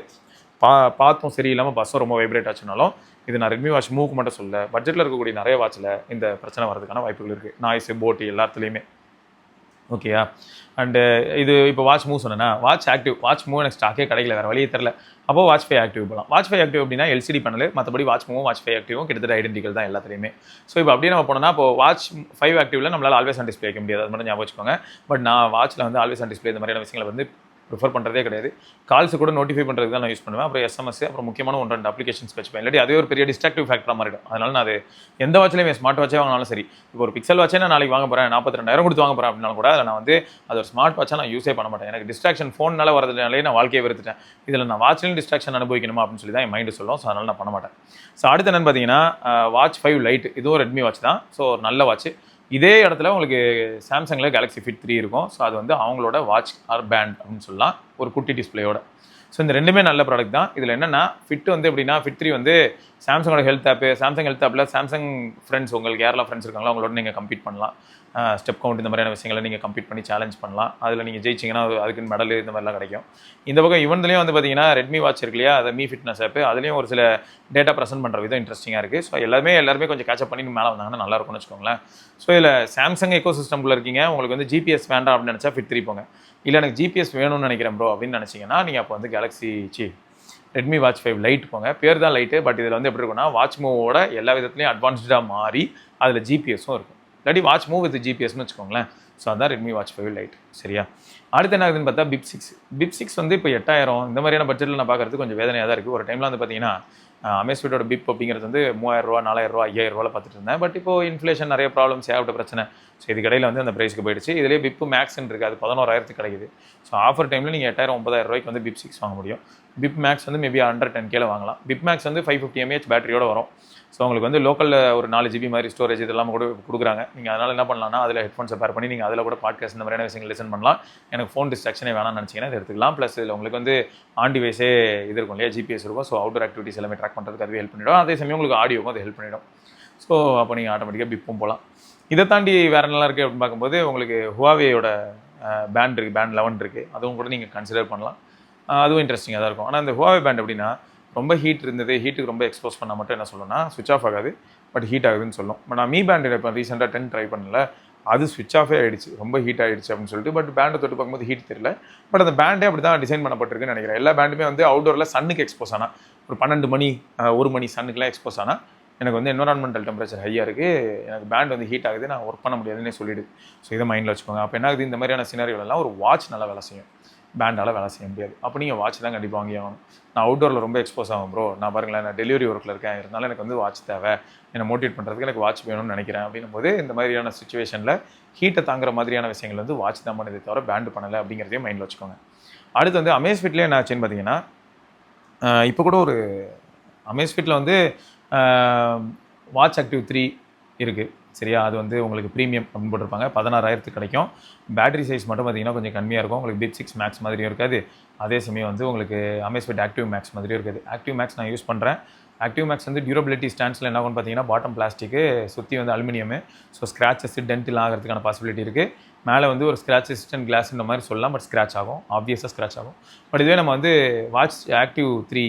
பார்த்தும் சரியில்லாமல் பஸ்ஸும் ரொம்ப வைப்ரேட் ஆச்சுனாலும் இது நான் ரெட்மி வாட்ச் மூவ்க்கு மட்டும் சொல்ல, பட்ஜெட்டில் இருக்கக்கூடிய நிறைய வாட்சில் இந்த பிரச்சனை வரதுக்கான வாய்ப்புகள் இருக்குது. நாய்ஸு, போட்டு எல்லாத்துலேயுமே. ஓகேயா? அண்டு இது இப்போ வாட்ச் மூவ் சொன்னேன்னா, வாட்ச் ஆக்டிவ், வாட்ச் மூவ் எனக்கு ஸ்டாக்கே கிடைக்கல, வேறு வழியே தெரில. அப்போ வாட்ச் 5 ஆக்டிவ் போகலாம். வாட்ச் 5 ஆக்டிவ் அப்படின்னா LCD பேனல், மற்றபடி வாட்ச் மூவும் வாட்ச் 5 ஆக்டிவும் கிட்டத்தட்ட ஐடென்டிக்கல் தான் எல்லாத்துலேயுமே. ஸோ இப்போ அப்படியே நம்ம போனோம்னா, இப்போ வாட்ச் 5 ஆக்டிவில் நம்மளால் ஆல்வேஸ் ஆன் டிஸ்பிளே வைக்க முடியாது, அது மட்டும் ஞாபகம் வச்சுக்கோங்க. பட் நான் வாட்சில் வந்து ஆல்வேஸ் ஆன் டிஸ்பிளே இந்த மாதிரியான விஷயங்களை வந்து ப்ரிஃபர் பண்ணுறதே கிடையாது. கால்ஸ் கூட நோட்டிஃபை பண்ணுறதுக்கு தான் நான் யூஸ் பண்ணுவேன். அப்புறம் SMS, அப்புறம் முக்கியமான 1-2 அப்ளிகேஷன்ஸ் வச்சுப்பேன். இல்லாட்டி அதே ஒரு பெரிய டிஸ்ட்ராக்டிவ் ஃபேக்டராக மாறிடும். அதனால நான் அது எந்த வாட்ச்லேயுமே ஸ்மார்ட் வாட்சே வாங்கினாலும் சரி, இப்போ ஒரு பிக்சல் வாட்சே நான் நாளைக்கு வாங்க போகிறேன், 42,000 கொடுத்து வாங்க போகிறேன் அப்படின்னாலும் கூட அதில் நான் வந்து அது ஒரு ஸ்மார்ட் வாட்சாக நான் யூஸே பண்ண மாட்டேன். எனக்கு டிஸ்ட்ராக்ஷன் ஃபோன்னால வரதுனாலே நான் வாழ்க்கையை வெறுத்துட்டேன். இதில் நான் வாட்ச்லையும் டிஸ்ட்ராக்ஷன் அனுபவிக்கணுமா அப்படின்னு சொல்லி தான் என் மைண்டு சொல்லும். ஸோ அதனால் நான் பண்ண மாட்டேன். ஸோ அடுத்து என்னென்னு பார்த்தீங்கன்னா, வாட்ச் 5 லைட், இதுவும் ரெட்மி வாட்ச் தான். ஸோ ஒரு நல்ல வாட்ச். இதே இடத்துல உங்களுக்கு சாம்சங்கில் கேலக்ஸி ஃபிட் 3 இருக்கும். ஸோ அது வந்து அவங்களோட வாட்ச் ஆர் பேண்ட் அப்படின்னு சொல்லலாம், ஒரு குட்டி டிஸ்பிளேயோட. ஸோ இந்த ரெண்டுமே நல்ல ப்ராடக்ட் தான். இதில் என்னென்னா ஃபிட் வந்து எப்படின்னா, ஃபிட் 3 வந்து சாம்சங்கோட ஹெல்த் ஆப்பு, சாம்சங் ஹெல்த் ஆப்பில் சாம்சங் ஃப்ரெண்ட்ஸ் உங்களுக்கு யாரெல்லாம் ஃப்ரெண்ட்ஸ் இருக்காங்களோ அவங்களோட நீங்கள் கம்பீட் பண்ணலாம். ஸ்டெப் கவுண்ட் இந்த மாதிரியான விஷயங்களை நீங்கள் கம்பீட் பண்ணி சேலஞ்ச் பண்ணலாம். அதில் நீங்கள் ஜெயிச்சிங்கன்னா அதுக்கு மெடல் இந்த மாதிரிலாம் கிடைக்கும். இந்த பக்கம் இவன்லேயும் வந்து பார்த்தீங்கன்னா ரெட்மி வாட்ச் இருக்கு இல்லையா, அதை மீ ஃபிட்னஸ் ஆப்பு, அதுலேயும் ஒரு சில டேட்டா ப்ரெசென்ட் பண்ணுற விதம் இன்ட்ரெஸ்டிங்காக இருக்குது. ஸோ எல்லாருமே கொஞ்சம் கேட்சப் பண்ணி மேலே வந்தாங்கன்னா நல்லாயிருக்கும்னு வச்சுக்கோங்களேன். ஸோ இதில் சாம்சங் எக்கோ சிஸ்டம்குள்ளே இருக்கீங்க, உங்களுக்கு வந்து GPS வேண்டாம் அப்படின்னு நினச்சா ஃபிட் 3 போங்க. இல்லை எனக்கு GPS வேணும்னு நினைக்கிறேன் ப்ரோ அப்படின்னு நினச்சிங்கன்னா நீங்கள் அப்போ வந்து ரெட்மி வாட்ச் 5 லைட் போங்க. பேர் தான் லைட்டு, பட் இதில் வந்து எப்படி இருக்குன்னா வாட்ச் மூவோட எல்லா விதத்துலையும் அட்வான்ஸ்டாக மாறி அதில் GPSும் இருக்கும். இல்லாட்டி வாட்ச் மூவ் வித் ஜிபிஎஸ்னு வச்சுக்கோங்களேன். ஸோ அதான் ரெட்மி வாட்ச் 5 லைட். சரியா? அடுத்து என்ன ஆகுதுன்னு பார்த்தா பிப் சிக்ஸ் வந்து இப்போ 8000 இந்த மாதிரியான பட்ஜெட்டில் நான் பார்க்குறது கொஞ்சம் வேதனையாக தான் இருக்குது. ஒரு டைமில் வந்து பார்த்தீங்கன்னா அமேஸ்ஃபிட்டோட பிப் அப்படிங்கிறது வந்து 3000 ரூபா 4000 ரூபா 5000 ரூபாவில் பார்த்துட்டு இருந்தேன். பட் இப்போ இன்ஃப்ளேஷன் நிறைய ப்ராப்ளம்ஸ் ஏகப்பட்ட பிரச்சனை. ஸோ இது கடையில் வந்து அந்த ப்ரைஸ்க்கு போயிடுச்சு. இதிலே பிப் மேக்ஸ்ன்னு இருக்குது, அது 11000 கிடைக்குது. ஸோ ஆஃபர் டைமில் நீங்கள் 8000 9000 ரூபாய்க்கு வந்து பிப் 6 வாங்க முடியும். பிப் மேக்ஸ் வந்து மேபி அண்டர் 10K வாங்கலாம். பிப் மேக்ஸ் வந்து 550 mAh பேட்டரியோட வரும். ஸோ உங்களுக்கு வந்து லோக்கலில் ஒரு 4 GB மாதிரி ஸ்டோரேஜ் இதெல்லாம் கூட கொடுக்குறாங்க. நீங்கள் அதனால் என்ன பண்ணலாம்னா அதில் ஹெட்ஃபோன்ஸை பேர் பண்ணி நீங்கள் அதில் கூட பாட்காஸ்ட் இந்த மாதிரியான விஷயங்கள் லிசன் பண்ணலாம். எனக்கு ஃபோன் டிஸ்ட்ராக்ஷனே வேணாம்னு நினச்சிங்கன்னா இதை எடுத்துக்கலாம். ப்ளஸ் இதில் உங்களுக்கு வந்து ஆன் டிவைஸே இது இருக்கும் இல்லையா, ஜிபிஎஸ் இருக்கும். ஸோ அவுட்டோர் ஆக்டிவிட்டிஸ் எல்லாமே ட்ராக் பண்ணுறதுக்கு அதுவே ஹெல்ப் பண்ணிவிடும். அதே சமயம் உங்களுக்கு ஆடியோக்கும் அது ஹெல்ப் பண்ணிவிடும். ஸோ அப்போ நீங்கள் ஆட்டோமேட்டிக்காக பிப்பும் போகலாம். இதை தாண்டி வேறு நல்லா இருக்குது அப்படின்னு பார்க்கும்போது உங்களுக்கு ஹுவாவேயோட பேண்ட் இருக்குது, பேண்ட் 11 இருக்குது. அதுவும் கூட நீங்கள் கன்சிடர் பண்ணலாம். அதுவும் இன்ட்ரெஸ்டிங்காக தான் இருக்கும். ஆனால் இந்த ஹுவாவே பேண்ட் எப்படின்னா ரொம்ப ஹீட் இருந்தது, ஹீட்டுக்கு ரொம்ப எக்ஸ்போஸ் பண்ணால் மட்டும் என்ன சொல்லணும்னா ஸ்விட்ச் ஆஃப் ஆகாது, பட் ஹீட் ஆகுதுன்னு சொல்லும். பட் நான் பேண்ட் இப்போ ரீசெண்டாக 10 ட்ரை பண்ணல, அது ஸ்விட்ச் ஆஃபே ஆகிடுச்சு, ரொம்ப ஹீட் ஆகிடுச்சு அப்படின்னு சொல்லிட்டு. பட் பேண்டை தொட்டு பார்க்கும்போது ஹீட் தெரியல. பட் அந்த பேண்டே அப்படி தான் டிசைன் பண்ணப்பட்டிருக்குன்னு நினைக்கிறேன். எல்லா பேண்டுமே வந்து அவுட்டோரில் சன்னுக்கு எக்ஸ்போஸ் ஆனால் ஒரு 12 மணி 1 மணி சன்னுக்குலாம் எக்ஸ்போஸ் ஆனால் எனக்கு வந்து என்வரான்மெண்டல் டெம்பரேச்சர் ஹையாக இருக்குது, எனக்கு பேண்ட் வந்து ஹீட் ஆகுது, நான் ஒர்க் பண்ண முடியாதுன்னே சொல்லிவிடுது. ஸோ இதை மைண்டில் வச்சுக்கோங்க. அப்போ என்ன ஆகுது, இந்த மாதிரியான சினாரியோலாம் ஒரு வாட்ச் நல்லா வேலை செய்யும், பேண்டால் வேலை செய்ய முடியாது. அப்போ நீங்கள் வாட்ச் தான் கண்டிப்பாக வாங்கி ஆகணும். நான் அவுட்டோரில் ரொம்ப எக்ஸ்போஸ் ஆகும் ப்ரோ, நான் பாருங்களேன் நான் டெலிவரி ஒர்க்கில் இருக்கேன், இருந்தாலும் எனக்கு வந்து வாட்ச் தேவை, என்னை மோட்டிவேட் பண்ணுறதுக்கு எனக்கு வாட்ச் வேணும்னு நினைக்கிறேன் அப்படின்னும் போது இந்த மாதிரியான சுச்சுவேஷனில் ஹீட்டை தாங்குற மாதிரியான விஷயங்கள் வந்து வாட்ச் தான் பண்ணதே தவிர பேண்டு பண்ணலை அப்படிங்கிறதையும் மைண்டில் வச்சுக்கோங்க. அடுத்து வந்து அமேஸ்ஃபிட்லேயே என்ன ஆச்சுன்னு பார்த்தீங்கன்னா இப்போ கூட ஒரு அமேஸ்ஃபிட்டில் வந்து வாட்ச் ஆக்டிவ் 3 இருக்குது. சரியா? அது வந்து உங்களுக்கு ப்ரீமியம் அப்படின்னு போட்டிருப்பாங்க, 16000 கிடைக்கும். பேட்டரி சைஸ் மட்டும் பார்த்தீங்கன்னா கொஞ்சம் கம்மியாக இருக்கும். உங்களுக்கு பிப் 6 மேக்ஸ் மாதிரியும் இருக்காது, அதே சமயம் வந்து உங்களுக்கு அமேஸ்ஃபிட் ஆக்டிவ் மேக்ஸ் மாதிரியும் இருக்காது. ஆக்டிவ் மேக்ஸ் நான் யூஸ் பண்ணுறேன். ஆக்டிவ் மேக்ஸ் வந்து டியூரபிலிட்டி ஸ்டாண்ட்ஸில் என்ன ஆகும்னு பார்த்தீங்கன்னா பாட்டம் பிளாஸ்டிக்கு, சுற்றி வந்து அலுமினியமு. ஸோ ஸ்க்ராச்சஸ் டென்ட்லாம் ஆகிறதுக்கான பாசிபிலிட்டி இருக்குது. மேலே வந்து ஒரு ஸ்க்ராச் ரெசிஸ்டன்ட் கிளாஸ் இந்த மாதிரி சொல்லலாம், பட் ஸ்க்ராச் ஆகும், ஆப்வியஸாக ஸ்க்ராச் ஆகும். பட் இதுவே நம்ம வந்து வாட்ச் ஆக்டிவ் 3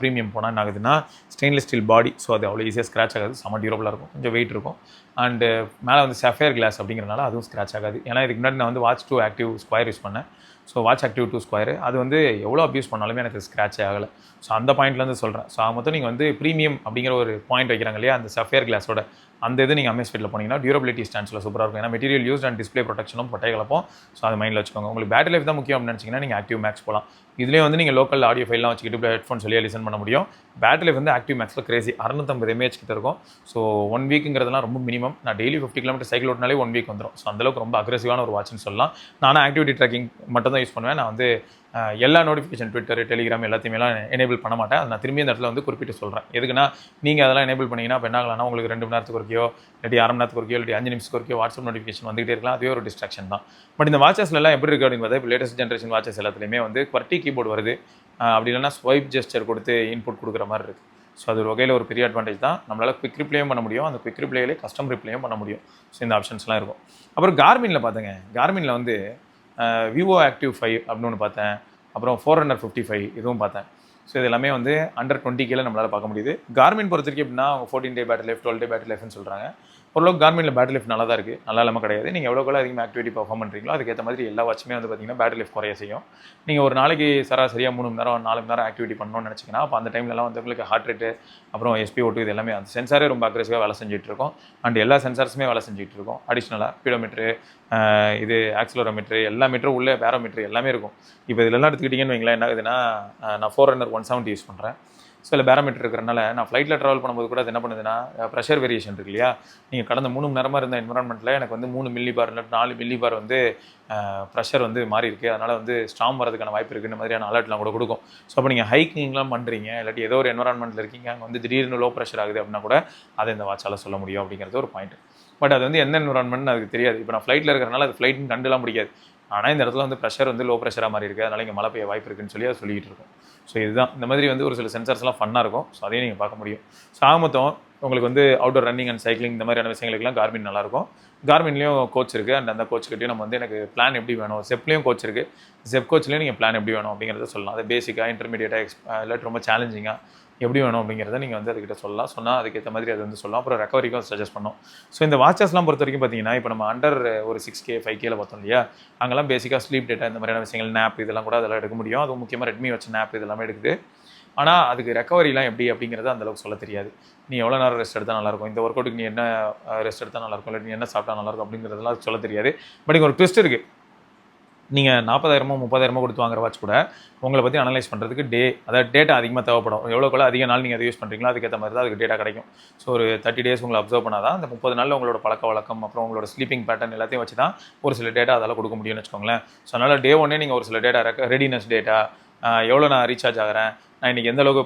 ப்ரீமியம் போனால் என்ன ஆகுதுன்னா ஸ்டெயின்லெஸ் ஸ்டீல் பாடி. ஸோ அது அவ்வளோ ஈஸியாக ஸ்க்ராச் ஆகாது, செம்ம டியூரபிளாக இருக்கும், கொஞ்சம் வெயிட் இருக்கும். அண்டு மேலே வந்து சஃபயர் கிளாஸ் அப்படிங்கிறனால அதுவும் ஸ்க்ராச் ஆகாது. ஏன்னா இதுக்கு முன்னாடி நான் வந்து வாட்ச் 2 ஆக்டிவ் ஸ்கொயர் யூஸ் பண்ணேன். ஸோ வாட்ச் ஆக்டிவ் 2 ஸ்கொயர் அது வந்து எவ்வளோ அப்யூஸ் பண்ணாலுமே எனக்கு ஸ்க்ராச்சே ஆகலை. ஸோ அந்த பாயிண்ட்லேருந்து சொல்கிறேன். ஸோ மொத்தம் நீங்கள் வந்து ப்ரீமியம் அப்படிங்கிற ஒரு பாயிண்ட் வைக்கிறாங்க இல்லையா, அந்த சஃபயர் கிளாஸோட அந்த இது நீங்கள் அமேஸ்ஃபிட்டில் போனீங்கன்னா டியூரபிலிட்டி ஸ்டாண்ட்ஸில் சூப்பராக இருக்கும். ஏன்னா மெட்டீரியல் யூஸ் அண்ட் டிஸ்பிளே ப்ரொடெக்ஷனும் பட்டை கலப்போம். ஸோ அது மைண்டில் வச்சுக்கோங்க. உங்களுக்கு பேட்டரி லைஃப் தான் முக்கியம் அப்படின்னு நினச்சிங்கன்னா நீங்கள் ஆக்டிவ் மேக்ஸ் போகலாம். இதுலேயே வந்து நீங்கள் லோக்கல் ஆடியோ ஃபைல்லாம் வச்சுக்கிட்டு ஹெட்ஃபோன்ஸ் வெளியே லிசன் பண்ண முடியும். பேட்டரி லைஃப் வந்து ஆக்டிவ் மேக்ஸில் கிரேசி 650 mAh கிட்ட இருக்கும். ஸோ 1 வீக்குங்கிறதுலாம் ரொம்ப மினிமம். நான் டெய்லி 50 km சைக்கிள் ஓட்டினாலே 1 வீக் வந்துடும். ஸோ அந்தளவுக்கு ரொம்ப அக்ரெசிவான ஒரு வாட்ச்னு சொல்லலாம். நானும் ஆக்டிவிட்டி ட்ராக்கிங் மட்டும் தான் யூஸ் பண்ணுவேன். நான் வந்து எல்லா நோட்டிஃபிகேஷன் ட்விட்டர் டெலிகிராம் எல்லாத்தையுமேலாம் எனேபிள் பண்ண மாட்டேன். அது நான் திரும்பி இந்த இடத்துல வந்து குறிப்பிட்டு சொல்கிறேன். எதுக்குன்னா நீங்கள் அதெல்லாம் எனேபிள் பண்ணிங்கன்னா இப்போ என்ன ஆகலாம்னா உங்களுக்கு 2 மணி நேரத்துக்கு ஒருக்கையோ இல்லாட்டி 1/2 மணி நேரத்துக்கு ஒருக்கையோ இல்லாட்டி 5 நிமிஷத்துக்கு ஒருக்கையோ வாட்ஸ்அப் நோட்டிஃபிகேஷன் வந்துகிட்டே இருக்கலாம். அதுவே ஒரு டிஸ்ட்ராக்ஷன் தான். பட் இந்த வாட்சஸ்லாம் எப்படி இருக்குது அப்படின்னு பார்த்தா இப்போ லேட்டஸ்ட் ஜென்ரேஷன் வாட்சஸ் எல்லாத்துலேயுமே வந்து QWERTY கீபோர்டு வருது. அப்படி இல்லைன்னா ஸ்வைப் ஜெஸ்டர் கொடுத்து இன்புட் கொடுக்குற மாதிரி இருக்குது. ஸோ அது ஒரு வகையில் ஒரு பெரிய அட்வான்டேஜ் தான். நம்மளால் குவிக் ரிப்ளேயும் பண்ண முடியும், அந்த குவிக் ரிப்ளேயிலே கஸ்டம் ரிப்ளேயும் பண்ண முடியும். ஸோ இந்த ஆப்ஷன்ஸ்லாம் இருக்கும். அப்புறம் கார்மினில் பார்த்தேங்க, கார்மினில் வந்து விவோ ஆக்டிவ் 5 அப்படின்னு ஒன்று பார்த்தேன். அப்புறம் 455 இதுவும் பார்த்தேன். ஸோ இது எல்லாமே வந்து அண்டர் 20K நம்மளால் பார்க்க முடியுது. கார்மின் பொறுத்த வரைக்கும் எப்படின்னா அவங்க 14 day battery life 12 day battery லைஃப்னு சொல்கிறாங்க. ஓரளவுக்கு கார்மினில் பேட்டரி லைஃப் நல்லா தான் இருக்குது, நல்லா இல்லாமல் கிடையாது. நீங்கள் எவ்வளோக்குள்ள அதிகமாக ஆக்டிவிட்டி பர்ஃபார்ம் பண்ணுறீங்களோ அதுக்கேற்ற மாதிரி எல்லா வாட்சுமே வந்து பார்த்தீங்கன்னா பேட்டரி லைஃப் குறைய செய்யும். நீங்கள் ஒரு நாளைக்கு சராசரியாக 3 மணி நேரம் 4 மணி நேரம் ஆக்டிவிட்டி பண்ணணும்னு நினச்சிங்கன்னா அப்போ அந்த டைம்லலாம் வந்து உங்களுக்கு ஹார்ட் ரேட்டு அப்புறம் SpO2 இது எல்லாமே அந்த சென்சாரே ரொம்ப அக்ரெசிவாக வேலை செஞ்சுட்டு இருக்கும். அண்ட் எல்லா சென்சார்ஸுமே வேலை செஞ்சுட்டு இருக்கும். அடிஷ்னலாக பீடோமீட்ரு, இது ஆக்சிலரோமீட்ரு, எல்லா மீட்டரும் உள்ளே பேரோமீட்ரு எல்லாமே இருக்கும். இப்போ இதெல்லாம் எடுத்துக்கிட்டிங்கன்னு வைங்களேன், என்ன ஆகுதுன்னா நான் 4Runner 170 யூஸ் பண்ணுறேன். ஸோ இல்லை பேரோமீட்டர் இருக்கிறனால நான் ஃப்ளைட்டில் ட்ராவல் பண்ணும்போது கூட அது என்ன பண்ணுதுன்னா ப்ரெஷர் வேரியேஷன் இருக்கு இல்லையா, நீங்கள் கடந்த 3 மணி நேரமாக இருந்த என்வரான்மெண்ட்டில் எனக்கு வந்து 3 மில்லிபார் இல்லை 4 மில்லிபார் வந்து ப்ரெஷர் வந்து மாறி இருக்குது, அதனால் வந்து ஸ்டாம் வரதுக்கான வாய்ப்பு இருக்குன்ற மாதிரியான அலர்ட்லாம் கூட கொடுக்கும். ஸோ அப்போ நீங்கள் ஹைக்கிங்லாம் பண்ணுறீங்க இல்லாட்டி ஏதோ ஒரு என்வரான்மெண்ட்டில் இருக்கீங்க, அங்கே வந்து திடீர்னு லோ ப்ரெஷர் ஆகுது அப்படின்னா கூட அதை இந்த வாட்சால் சொல்ல முடியும் அப்படிங்கிறது ஒரு பாயிண்ட். பட் அது வந்து எந்த என்வரான்மெண்ட்னு அதுக்கு தெரியாது. இப்போ நான் ஃப்ளைட்டில் இருக்கிறனால அது ஃப்ளைட்னு கண்டுலாம் முடியாது. ஆனால் இந்த இடத்துல வந்து ப்ரெஷர் வந்து லோ ப்ரெஷராக மாதிரி இருக்குது, அதனால் இங்கே மழை பெய்ய வாய்ப்பு இருக்குன்னு சொல்லி அதை சொல்லிகிட்டு இருக்கும். ஸோ இதுதான் இந்த மாதிரி வந்து ஒரு சில சென்சார்ஸ்லாம் ஃபன்னாக இருக்கும். ஸோ அதையும் நீங்கள் பார்க்க முடியும். ஸோ மொத்தம் உங்களுக்கு வந்து அவுட்டோர் ரன்னிங் அண்ட் சைக்கிளிங் இந்த மாதிரியான விஷயங்களுக்குலாம் கார்மின் நல்லாயிருக்கும். கார்மின்லேயும் கோச் இருக்குது. அண்ட் அந்த கோச்சுக்கிட்டையும் நம்ம வந்து எனக்கு பிளான் எப்படி வேணும், செப்லேயும் கோச் இருக்குது, செப் கோச்லேயும் நீங்கள் பிளான் எப்படி வேணும் அப்படிங்கிறத சொல்லலாம். அது பேசிக்காக இன்டர்மீடியட்டாக இல்லாட்டி ரொம்ப சேலஞ்சிங்காக எப்படி வேணும் அப்படிங்கிறத நீங்கள் வந்து அதுக்கிட்ட சொல்லலாம். சொன்னால் அதுக்கேற்ற மாதிரி அது வந்து சொல்லலாம். அப்புறம் ரெக்கவரிக்கும் சஜஸ்ட் பண்ணோம். ஸோ இந்த வாட்சஸ்லாம் பொறுத்த வரைக்கும் பார்த்தீங்கன்னா இப்போ நம்ம அண்டர் ஒரு 6K 5K பார்த்தோம் இல்லையா, அங்கெல்லாம் பேசிக்காக ஸ்லீப் டேட்டா இந்த மாதிரியான விஷயங்கள், நேப் இதெல்லாம் கூட அதெல்லாம் எடுக்க முடியும். அதுவும் முக்கியமாக ரெட்மி வச்ச நேப் இதெல்லாமே எடுக்குது. ஆனால் அதுக்கு ரெக்கவரிலாம் எப்படி அப்படிங்கிறது அந்தளவுக்கு சொல்ல தெரியாது. நீ எவ்வளோ நேரம் ரெஸ்ட் எடுத்தால் நல்லாயிருக்கும், இந்த ஒர்க் அவுட்டுக்கு நீ என்ன ரெஸ்ட் எடுத்தால் நல்லாயிருக்கும், இல்லை நீ என்ன சாப்பிட்டா நல்லாயிருக்கும் அப்படிங்கிறதுலாம் சொல்ல தெரியாது. பட் இங்கே ஒரு ட்விஸ்ட் இருக்குது. நீங்கள் 40,000 30,000 கொடுத்து வாங்குற வாட்ச் கூட உங்களை பற்றி அனலைஸ் பண்ணுறதுக்கு அதாவது டேட்டா அதிகமாக தேவைப்படும். எவ்வளோக்குள்ள அதிக நாள் நீங்கள் அதை யூஸ் பண்ணுறீங்களோ அதுக்கேற்ற மாதிரி தான் அதுக்கு டேட்டா கிடைக்கும். ஸோ ஒரு 30 days உங்களை அப்சர்வ் பண்ணால் தான் அந்த 30 நாளில் உங்களோட பழக்க வழக்கம் அப்புறம் உங்களோட ஸ்லீப்பிங் பேட்டர்ன் எல்லாத்தையும் வச்சு தான் ஒரு சில டேட்டா அதால் கொடுக்க முடியும்னு வச்சுக்கோங்களேன். ஸோ அதனால் டே ஒன்னே நீங்கள் ஒரு சில டேட்டா ரெடினஸ் டேட்டா, எவ்வளோ நான் ரீசார்ஜ் ஆகிறேன், நான் இன்றைக்கி எந்த அளவுக்கு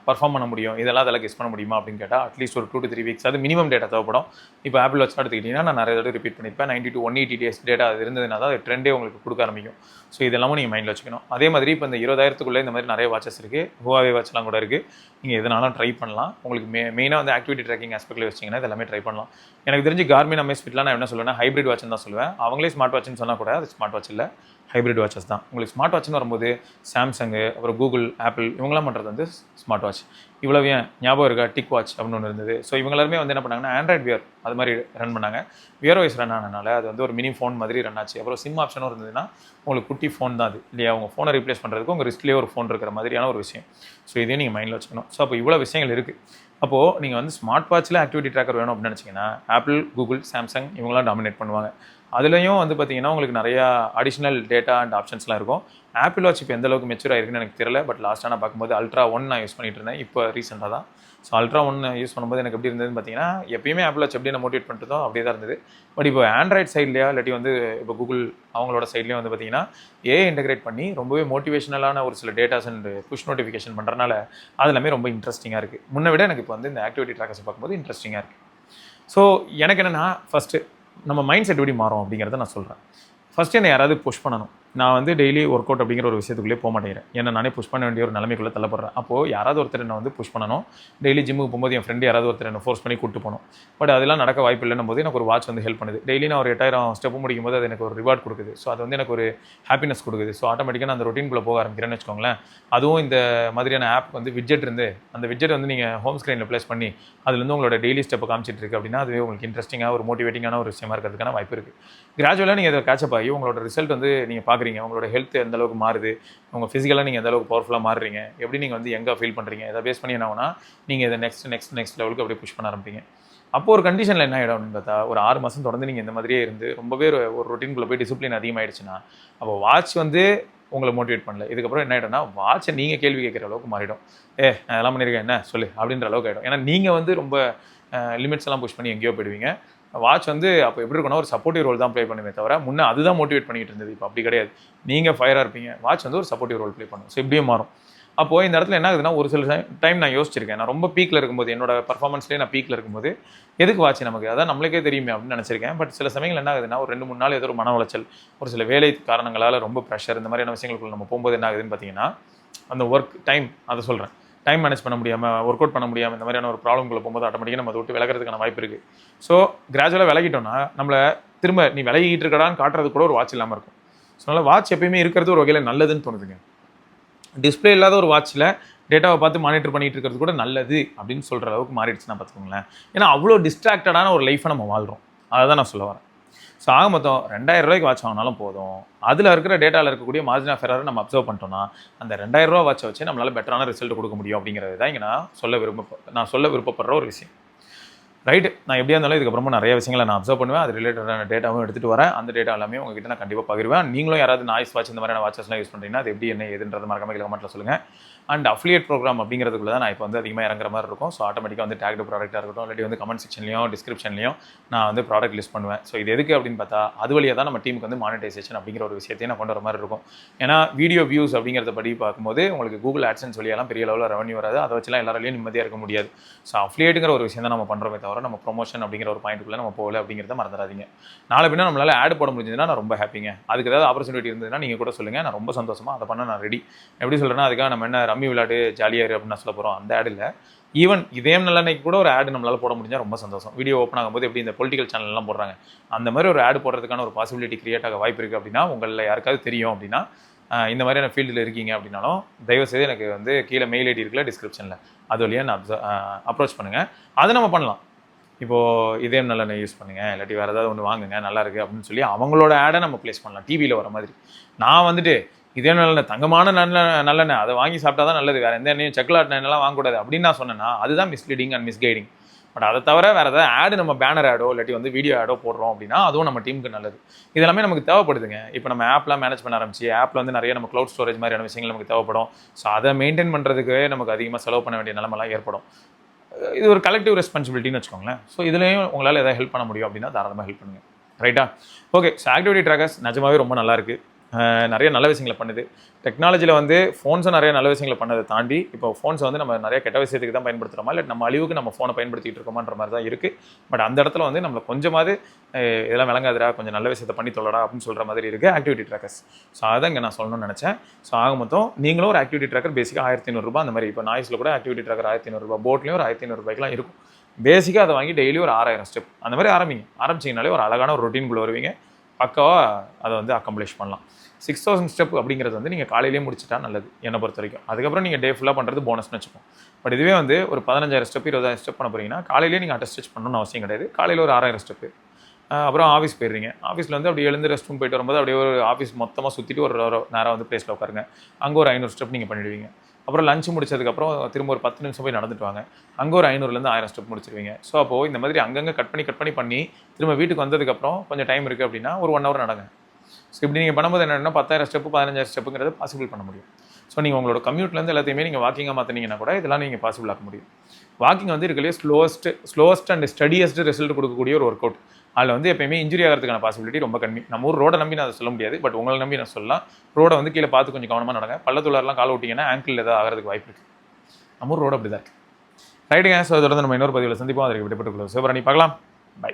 பர்ஃபார்ம் பண்ண முடியும், அதெல்லாம் கெஸ் பண்ண முடியுமா அப்படின்னு கேட்டால் அட்லீஸ்ட் ஒரு 2 to 3 weeks அது மினிமம் டேட்டா தேவைப்படும். இப்போ ஆப்பிள் வாட்ச் எடுத்துக்கிட்டிங்கன்னா நான் நிறைய தடவை ரிப்பீட் பண்ணியிருப்பேன். 90 to 180 days டேட்டா அது இருந்ததுனா தான் அது ட்ரெண்டே உங்களுக்கு கொடுக்க ஆரம்பிக்கும். ஸோ இதெல்லாமும் நீங்கள் மைண்டில் வச்சுக்கணும். அதே மாதிரி இப்போ இந்த 20,000க்குள்ளே இந்த மாதிரி நிறைய வாட்சஸ் இருக்குது, Huawei வாட்ச்லாம் கூட இருக்குது. நீங்கள் எதனாலும் ட்ரை பண்ணலாம். உங்களுக்கு மெயினாக வந்து ஆக்டிவிட்டி ட்ராக்கிங் ஆஸ்பெக்டில் வச்சிங்கன்னா இதெல்லாமே ட்ரை பண்ணலாம். எனக்கு தெரிஞ்சு Garmin Amazfitலாம் நான் என்ன சொல்லுவேன்னா ஹைப்ரிட் வாட்ச்னு தான் சொல்லுவேன். அவங்களே ஸ்மார்ட் வாட்ச்னு சொன்னால் கூட அது ஸ்மார்ட் வாட்ச் இல்லை, ஹைப்ரிட் வாட்சஸ் தான். உங்களுக்கு ஸ்மார்ட் வாட்ச்னு வரும்போது சாம்சங்கு அப்புறம் கூகுள் ஆப்பிள் இவங்களாம் பண்ணுறது வந்து ஸ்மார்ட் வாட்ச். இவ்வளவு ஏன் ஞாபகம் இருக்கா, டிக் வாட்ச் அப்படின்னு ஒன்று இருந்தது. ஸோ இவங்க எல்லாருமே வந்து என்ன பண்ணாங்கன்னா ஆண்ட்ராய்ட் வியர் அது மாதிரி ரன் பண்ணாங்க. வியர் வைஸ் ரன் ஆனதுனால அது வந்து ஒரு மினி ஃபோன் மாதிரி ரன் ஆச்சு. அப்புறம் சிம் ஆப்ஷனும் இருந்ததுன்னா உங்களுக்கு குட்டி ஃபோன் தான் அது இல்லையா, உங்கள் ஃபோனை ரீப்ளேஸ் பண்ணுறதுக்கு உங்கள் ரிஸ்க்லேயே ஒரு ஃபோன் இருக்கிற மாதிரியான ஒரு விஷயம். ஸோ இதையும் நீங்கள் மைண்டில் வச்சுக்கணும். ஸோ அப்போ இவ்வளோ விஷயங்கள் இருக்குது. அப்போது நீங்கள் வந்து ஸ்மார்ட் வாட்சில் ஆக்டிவிட்டி ட்ராக்கர் வேணும் அப்படின்னு நினச்சிங்கன்னா ஆப்பிள், கூகுள், சாம்சங் இவங்களாம் டாமினேட் பண்ணுவாங்க. அதுலேயும் வந்து பார்த்தீங்கன்னா உங்களுக்கு நிறையா அடிஷ்னல் டேட்டா அண்ட் ஆப்ஷன்ஸ்லாம் இருக்கும். ஆப்பிள் வாட்ச் இப்போ எந்த அளவுக்கு மெச்சூர் ஆயிருக்குன்னு எனக்கு தெரியல. பட் லாஸ்ட்டாக நான் பார்க்கும்போது Ultra 1 நான் யூஸ் பண்ணிட்டு இருந்தேன் இப்போ ரீசெண்டாக தான். ஸோ Ultra 1 யூஸ் பண்ணும்போது எனக்கு எப்படி இருந்ததுன்னு பார்த்தீங்கன்னா எப்பயுமே ஆப்பிள் வாட்ச் எப்படி நான் மோட்டிவேட் பண்ணிட்டதோ அப்படியே தான் இருந்தது. பட் இப்போ ஆண்ட்ராய்ட் சைட்லையா இல்லாட்டி வந்து இப்போ கூகுள் அவங்களோட சைட்லேயும் வந்து பார்த்தீங்கன்னா ஏஐ இன்டெகிரேட் பண்ணி ரொம்பவே மோட்டிவேஷனலான ஒரு சில டேட்டாஸ் அண்ட் புஷ் நோட்டிஃபிகேஷன் பண்ணுறதுனால அது எல்லாமே ரொம்ப இன்ட்ரெஸ்டிங்காக இருக்குது. முன்ன விட எனக்கு இப்போ வந்து இந்த ஆக்டிவிட்டி ட்ராக்கர்ஸ் பார்க்கும்போது இன்ட்ரெஸ்டிங்காக இருக்குது. ஸோ எனக்கு என்னென்னா ஃபஸ்ட்டு நம்ம மைண்ட் செட் எப்படி மாறும் அப்படிங்கிறத நான் சொல்கிறேன். ஃபஸ்ட்டு என்னை யாராவது புஷ் பண்ணணும். நான் வந்து டெய்லி ஒர்க் அவுட் அப்படிங்கிற ஒரு விஷயத்துக்குள்ளே போக மாட்டேங்கிறேன். என்ன நானே புஷ் பண்ண வேண்டிய ஒரு நிலைமைக்குள்ளே தள்ளப்படுறேன். அப்போது யாராவது ஒருத்தர் என்ன வந்து புஷ் பண்ணணும். டெய்லி ஜிம்முக்கு போகும்போது என் ஃப்ரெண்டு யாராவது ஒருத்தர் என்ன ஃபோர்ஸ் பண்ணி கூட்டு போகணும். பட் அதெல்லாம் நடக்க வாய்ப்பு இல்லைன்னும் போது எனக்கு ஒரு வாட்ச் வந்து ஹெல்ப் பண்ணுது. டெய்லி நான் ஒரு 8,000 ஸ்டெப்பு முடிக்கும் போது அது எனக்கு ஒரு ரிவார்ட் கொடுக்குது. ஸோ அது வந்து எனக்கு ஒரு ஹாப்பினஸ் கொடுக்குது. ஸோ ஆட்டோமேட்டிக்காக நான் அந்த ரொட்டீனுக்குள்ளே போக ஆரம்பிக்கிறேன்னு வச்சுக்கோங்களேன். அதுவும் இந்த மாதிரியான ஆப் வந்து விட்ஜெட் இருந்து அந்த விட்ஜெட் வந்து நீங்கள் ஹோம் ஸ்க்ரீனில் ப்ளேஸ் பண்ணி அதுலேருந்து உங்களோட டெய்லி ஸ்டெப்பை காமிச்சிட்டு இருக்கு அப்படின்னா அதுவே உங்களுக்கு இன்ட்ரெஸ்டிங்காக ஒரு மோட்டிவேட்டிங்கான ஒரு விஷயமா இருக்கிறதுக்கான வாய்ப்பு இருக்குது. கிராஜுவலாக நீங்கள் இதை கேட்சப் ஆகி உங்களோட ரிசல்ட் வந்து நீங்கள் பார்க்குறீங்க. உங்களோட ஹெல்த் எந்த அளவுக்கு மாறுது, உங்கள் ஃபிசிக்கலாக நீங்கள் எந்த அளவுக்கு பவர்ஃபுல்லாக மாறுறீங்க, எப்படி நீங்கள் வந்து எங்கே ஃபீல் பண்ணுறீங்க, இதை பேஸ் பண்ணி என்ன ஆகுனா நீங்கள் இதை நெக்ஸ்ட் லெவலுக்கு அப்படியே புஷ் பண்ண ஆரம்பிப்பீங்க. அப்போ ஒரு கண்டிஷனில் என்ன ஆகிடும் அப்படின்னு பார்த்தா ஒரு 6 மாதம் தொடர்ந்து நீங்கள் இந்த மாதிரியே இருந்து ரொம்பவே ஒரு ரொட்டீனுக்குள்ளே போய் டிசிப்ளின் அதிகமாகிடுச்சுன்னா அப்போ வாட்ச் வந்து உங்களை மோட்டிவேட் பண்ணல. இதுக்கப்புறம் என்ன ஆகிடும்னா வாட்சை நீங்கள் கேள்வி கேட்குற அளவுக்கு மாறிடும். அதெல்லாம் பண்ணியிருக்கேன் என்ன சொல்லு அப்படின்ற அளவுக்கு ஆகிடும். ஏன்னா நீங்கள் வந்து ரொம்ப லிமிட்ஸ் எல்லாம் புஷ் பண்ணி எங்கேயோ போயிடுவீங்க. வாட்ச் வந்து அப்போ எப்படி இருக்குன்னா ஒரு சப்போர்ட்டிவ் ரோல் தான் ப்ளே பண்ணுமே தவிர முன்னே அதுதான் மோட்டிவேட் பண்ணிட்டு இருந்தது. இப்போ அப்படி கிடையாது. நீங்கள் ஃபயராக இருப்பீங்க, வாட்ச் வந்து ஒரு சப்போர்ட்டிவ் ரோல் ப்ளே பண்ணும். ஸோ இப்படியும் மாறும். அப்போது இந்த இடத்துல என்ன ஆகுதுன்னா ஒரு சில டைம் நான் யோசிச்சிருக்கேன். நான் ரொம்ப பீக்கில் இருக்கும்போது என்னோட பர்ஃபார்மன்ஸ்லேயே நான் பீக்கில் இருக்கும்போது எதுக்கு வாட்ச் நமக்கு அதான் நம்மளுக்கே தெரியுமே அப்படின்னு நினச்சிருக்கேன். பட் சில சமயங்கள் என்ன ஆகுதுன்னா ஒரு 2-3 நாள் ஏதோ ஒரு மன உளைச்சல், ஒரு சில வேலை காரணங்களால் ரொம்ப ப்ரெஷர், இந்த மாதிரியான விஷயங்களுக்குள்ள நம்ம போகும்போது என்ன ஆகுதுன்னு பார்த்தீங்கன்னா அந்த ஒர்க் டைம் அதை சொல்கிறேன் டைம் மேனேஜ் பண்ண முடியாமல் ஒர்க் அவுட் பண்ண முடியாமல் இந்த மாதிரியான ஒரு ப்ராப்ளம்குள்ளே போகும்போது ஆட்டோமேட்டிக்காக நம்ம அதை விட்டு விலகிறதுக்கான வாய்ப்பு இருக்குது. ஸோ கிராஜுவலாக விலகிட்டோம்னா நம்மளை திரும்ப நீ விலகிட்டு இருக்கடான்னு காட்டுறது கூட ஒரு வாட்ச் இல்லாமல் இருக்கும். ஸோ அதனால் வாட்ச் எப்பயுமே இருக்கிறது ஒரு வகையில் நல்லதுன்னு தோணுதுங்க. டிஸ்பிளே இல்லாத ஒரு வாட்சில் டேட்டாவை பார்த்து மானிட்டர் பண்ணிட்டு இருக்கிறது கூட நல்லது அப்படின்னு சொல்கிற அளவுக்கு மாறிடுச்சுன்னா பார்த்துக்கோங்களேன். ஏன்னா அவ்வளோ டிஸ்ட்ராக்டடான ஒரு லைஃப்பை நம்ம வாழ்கிறோம். அதை தான் நான் சொல்ல வரேன். ஸோ ஆக மொத்தம் 2,000 ரூபாய்க்கு வாட்ச் வாங்கினாலும் போதும், அதில் இருக்கிற டேட்டாவில் இருக்கக்கூடிய மார்ஜின் ஆஃப் எரரை நம்ம அப்சர்வ் பண்ணிட்டோம்னா அந்த 2,000 ரூபா வாட்சை வச்சு நம்மளால் பெட்டரான ரிசல்ட் கொடுக்க முடியும் அப்படிங்கிறது தான் இங்கே நான் சொல்ல விருப்பப்படுற ஒரு விஷயம். ரைட்டு, நான் எப்படியா இருந்தாலும் இதுக்கப்புறமா நிறைய விஷயங்களை நான் அப்சர்வ் பண்ணுவேன். அது ரிலேட்டடான டேட்டாவும் எடுத்துகிட்டு வரேன். அந்த டேட்டா எல்லாமே உங்ககிட்ட நான் கண்டிப்பாக பகிர்வேன். நீங்களும் யாராவது நாய்ஸ் வாட்ச் இந்த மாதிரியான வாட்சஸ்லாம் யூஸ் பண்ணுறீங்கன்னா அது எப்படி என்ன ஏதுன்றது மறக்காம கமெண்ட்டில் சொல்லுங்கள். அண்ட் அஃபிலியேட் ப்ரோக்ராம் அப்படிங்கிறதுக்குள்ள தான் நான் இப்போ வந்து அதிகமாக இறங்குற மாதிரி இருக்கும். ஸோ ஆட்டோமேட்டிக்காக வந்து டேக்டு ப்ராடக்ட்டாக இருக்கட்டும் இல்லாட்டி வந்து கமெண்ட் செக்ஷன்லையும் டிஸ்கிரிப்ஷன்லையும் நான் வந்து ப்ராடக்ட் லிஸ்ட் பண்ணுவேன். ஸோ இது எதுக்கு அப்படின்னு பார்த்தா அது வழியாக தான் நம்ம டீமுக்கு வந்து மானிட்டைசேஷன் அப்படிங்கிற ஒரு விஷயத்தையும் நான் கொண்டு வர மாதிரி இருக்கும். ஏன்னா வீடியோ வியூஸ் அப்படிங்கிறத படி பார்க்கும்போது உங்களுக்கு கூகுள் ஆட்சன்ஸ் வழியெல்லாம் பெரிய லெவலில் ரெவன்யூ வராது. அதை வச்சுலாம் எல்லாராலையும் நிம்மதியாக இருக்க முடியாது. ஸோ அஃபிலியேட்டுங்கிற ஒரு விஷயம் தான் நம்ம பண்ணுறோமே தவிர நம்ம ப்ரொமோஷன் அப்படிங்கிற ஒரு பாயிண்ட்டுக்குள்ளே நம்ம போகல அப்படிங்கிறத மறந்துடாதீங்க. நாளை பின்னா நம்மளால் ஆட் போட முடிஞ்சதுன்னா நான் ரொம்ப ஹாப்பிங்க. அதுக்கு ஏதாவது ஆப்பர்ச்சுனிட்டி இருந்ததுன்னா நீங்கள் கூட சொல்லுங்கள். நான் ரொம்ப சந்தோஷமாக அதை பண்ண நான் ரெடி. எப்படி சொல்கிறேன்னா அதுக்காக நம்ம என்ன ரம்மி விளையாடு ஜாலியாக அப்படின்னு நான் சொல்ல போகிறோம் அந்த ஆட் இல்லை. ஈவன் இதயம் நல்லன்னைக்கு கூட ஒரு ஆட் நம்மளால் போட முடிஞ்சால் ரொம்ப சந்தோஷம். வீடியோ ஓப்பன் ஆகும்போது எப்படி இந்த பொலிட்டிக்கல் சேனல்லாம் போடுறாங்க அந்த மாதிரி ஒரு ஆட் போடுறதுக்கான ஒரு பாசிபிலிட்டி கிரியேட் ஆக வாய்ப்பு இருக்குது. அப்படின்னா உங்களில் யாருக்காவது தெரியும் அப்படின்னா இந்த மாதிரியான ஃபீல்டில் இருக்கீங்க அப்படின்னாலும் தயவுசெய்து எனக்கு வந்து கீழே மெயில் ஐடி இருக்குல்ல டிஸ்கிரிப்ஷனில் அது வழியாக நான் அப்ரோச் பண்ணுங்கள். அதை நம்ம பண்ணலாம். இப்போது இதயம் நல்லெண்ணெய் யூஸ் பண்ணுங்கள் இல்லாட்டி வேறு ஏதாவது ஒன்று வாங்குங்க நல்லா இருக்குது அப்படின்னு சொல்லி அவங்களோட ஆடை நம்ம ப்ளேஸ் பண்ணலாம் டிவியில் வர மாதிரி. நான் வந்துட்டு இதே நல்லெண்ணெய் தங்கமான நல்லெண்ணெய் அதை வாங்கி சாப்பிட்டா தான் நல்லது, வேறு எந்த எண்ணெயும் செக்குலாட் எண்ணெய்லாம் வாங்கக்கூடாது அப்படின்னு நான் சொன்னேன்னா அதுதான் மிஸ்லீடிங் அண்ட் மிஸ்கைடிங். பட் அதை தவிர வேறு ஏதாவது ஆடு நம்ம பேனர் ஆடோ இல்லாட்டி வந்து வீடியோ ஆடோ போடுறோம் அப்படின்னா அதுவும் நம்ம டீமுக்கு நல்லது. இதெல்லாமே நமக்கு தேவைப்படுதுங்க. இப்போ நம்ம ஆப்லாம் மேனேஜ் பண்ண ஆரம்பிச்சு ஆப்பில் வந்து நிறைய நம்ம க்ளவுட் ஸ்டோரேஜ் மாதிரியான விஷயங்கள் நமக்கு தேவைப்படும். ஸோ அதை மெயின்டைன் பண்ணுறதுக்கு நமக்கு அதிகமாக செலவு பண்ண வேண்டிய நிலமெல்லாம் ஏற்படும். இது ஒரு கலெக்டிவ் ரெஸ்பான்சிபிலிட்டின்னு வச்சுக்கோங்களேன். ஸோ இதுலேயும் உங்களால் எதாவது ஹெல்ப் பண்ண முடியும் அப்படின்னா தாராளமாக ஹெல்ப் பண்ணுங்கள். ரைட்டா? ஓகே. ஸோ ஆக்டிவிட்டி ட்ராக்கர்ஸ் நிஜமாவே ரொம்ப நல்லாயிருக்கு. நிறைய நல்ல விஷயங்களை பண்ணுது. டெக்னாலஜியில் வந்து ஃபோன்ஸும் நிறைய நல்ல விஷயங்களை பண்ணதை தாண்டி இப்போ ஃபோன்ஸை வந்து நம்ம நிறைய கெட்ட விஷயத்துக்கு தான் பயன்படுத்துகிறோமா, இல்லை நம்ம அழிவுக்கு நம்ம ஃபோனை பயன்படுத்திகிட்டு இருக்கோமான்ற மாதிரி தான் இருக்குது. பட் அந்த இடத்துல வந்து நம்மளை கொஞ்சமாவது இதெல்லாம் விளங்காதுடா, கொஞ்சம் நல்ல விஷயத்தை பண்ணி தொல்லடா அப்படின்னு சொல்கிற மாதிரி இருக்குது ஆக்டிவிட்டி ட்ராக்கர்ஸ். ஸோ அதை இங்கே நான் சொல்லணும்னு நினச்சேன். ஸோ ஆக மொத்தம் நீங்களும் ஒரு ஆக்டிவிட்டி ட்ராக்கர் பேசிக்காக 1500 அந்த மாதிரி. இப்போ நாய்ஸில் கூட ஆக்டிவிட்டி ட்ராக்கர் 1500, போட்லேயும் ஒரு 1500 இருக்கும். பேசிக்காக அதை வாங்கி டெய்லி ஒரு 6000 ஸ்டெப் அந்த மாதிரி ஆரம்பிச்சிங்கனாலே ஒரு அழகான ஒரு ரொட்டீன்குள்ளே வருவீங்க. பக்காவாக அதை வந்து அக்கம்ப்ளிஷ் பண்ணலாம். 6000 ஸ்டெப் அப்படிங்கிறது வந்து நீங்கள் காலையிலேயே முடிச்சிட்டா நல்லது என்னை பொறுத்த வரைக்கும். அதுக்கப்புறம் நீங்கள் டே ஃபுல்லாக பண்ணுறது போனஸ்னு வச்சுப்போம். பட் இதுவே வந்து ஒரு 15000 ஸ்டெப் 20000 ஸ்டெப் பண்ண போகிறீங்கன்னா காலையிலேயே நீங்கள் அட்டை ஸ்டிச் பண்ணணும்னு அவசியம் கிடையாது. காலையில் ஒரு 6000 ஸ்டெப்பு. அப்புறம் ஆஃபீஸ் போயிடுறீங்க. ஆஃபீஸில் வந்து அப்படியே எழுந்து ரெஸ்ட் ரூம் போயிட்டு வரும்போது அப்படியே ஒரு ஆஃபீஸ் மொத்தமாக சுற்றிட்டு ஒரு நேரம் வந்து பிளேஸில் உட்காருங்க. அங்கே ஒரு 500 ஸ்டெப் நீங்கள் பண்ணிடுவீங்க. அப்புறம் லஞ்ச் முடிச்சதுக்கப்புறம் திரும்ப ஒரு 10 நிமிஷம் போய் நடந்துட்டு வாங்க. அங்கே ஒரு 500லேருந்து 1000 ஸ்டெப் முடிச்சிருவீங்க. ஸோ அப்போது இந்த மாதிரி அங்கங்கே கட் பண்ணி திரும்ப வீட்டுக்கு வந்ததுக்கப்புறம் கொஞ்சம் டைம் இருக்குது அப்படின்னா ஒரு 1 hour நடங்க. ஸோ இப்படி நீங்கள் பண்ணும்போது என்னென்னா 10,000 ஸ்டெப்பு 15,000 ஸ்டெப்புங்கிறது பாசிபிள் பண்ண முடியும். ஸோ நீங்கள் உங்களோட கம்யூட்லேருந்து எல்லாத்தையுமே நீங்கள் வாக்கிங்காக மாற்றினீங்கன்னா கூட இதெல்லாம் நீங்கள் பாசிபிள் ஆக்க முடியும். வாக்கிங் வந்து இருக்கலையே ஸ்லோவஸ்ட் அண்ட் ஸ்டடியஸ்ட் ரிசல்ட் கொடுக்கக்கூடிய ஒரு ஒர்க் அவுட். அதில் வந்து எப்பயுமே இன்ஜுரி ஆகிறதுக்கான பாசிபிலிட்டி ரொம்ப கம்மி. நம்ம ஊர் ரோடை நம்பி நான் அதை சொல்ல முடியாது, பட் உங்களை நம்பி நான் சொல்லலாம். ரோடை வந்து கீழே பார்த்து கொஞ்சம் கவனமாக நடங்க. பள்ளத்துள்ளாரெலாம் கால் விட்டிங்கன்னா ஆங்கிள் ஏதாவது ஆகிறதுக்கு வாய்ப்பு இருக்குது. நம்ம ஊர் ரோடு அப்படி தான் இருக்குது. ரைட்டுங்க. ஸோ தொடர்ந்து நம்ம இன்னொரு பதிவில் சந்திப்போம். அதற்கு விடப்பட்டுள்ளோம். சிவபரணி பார்க்கலாம். பை.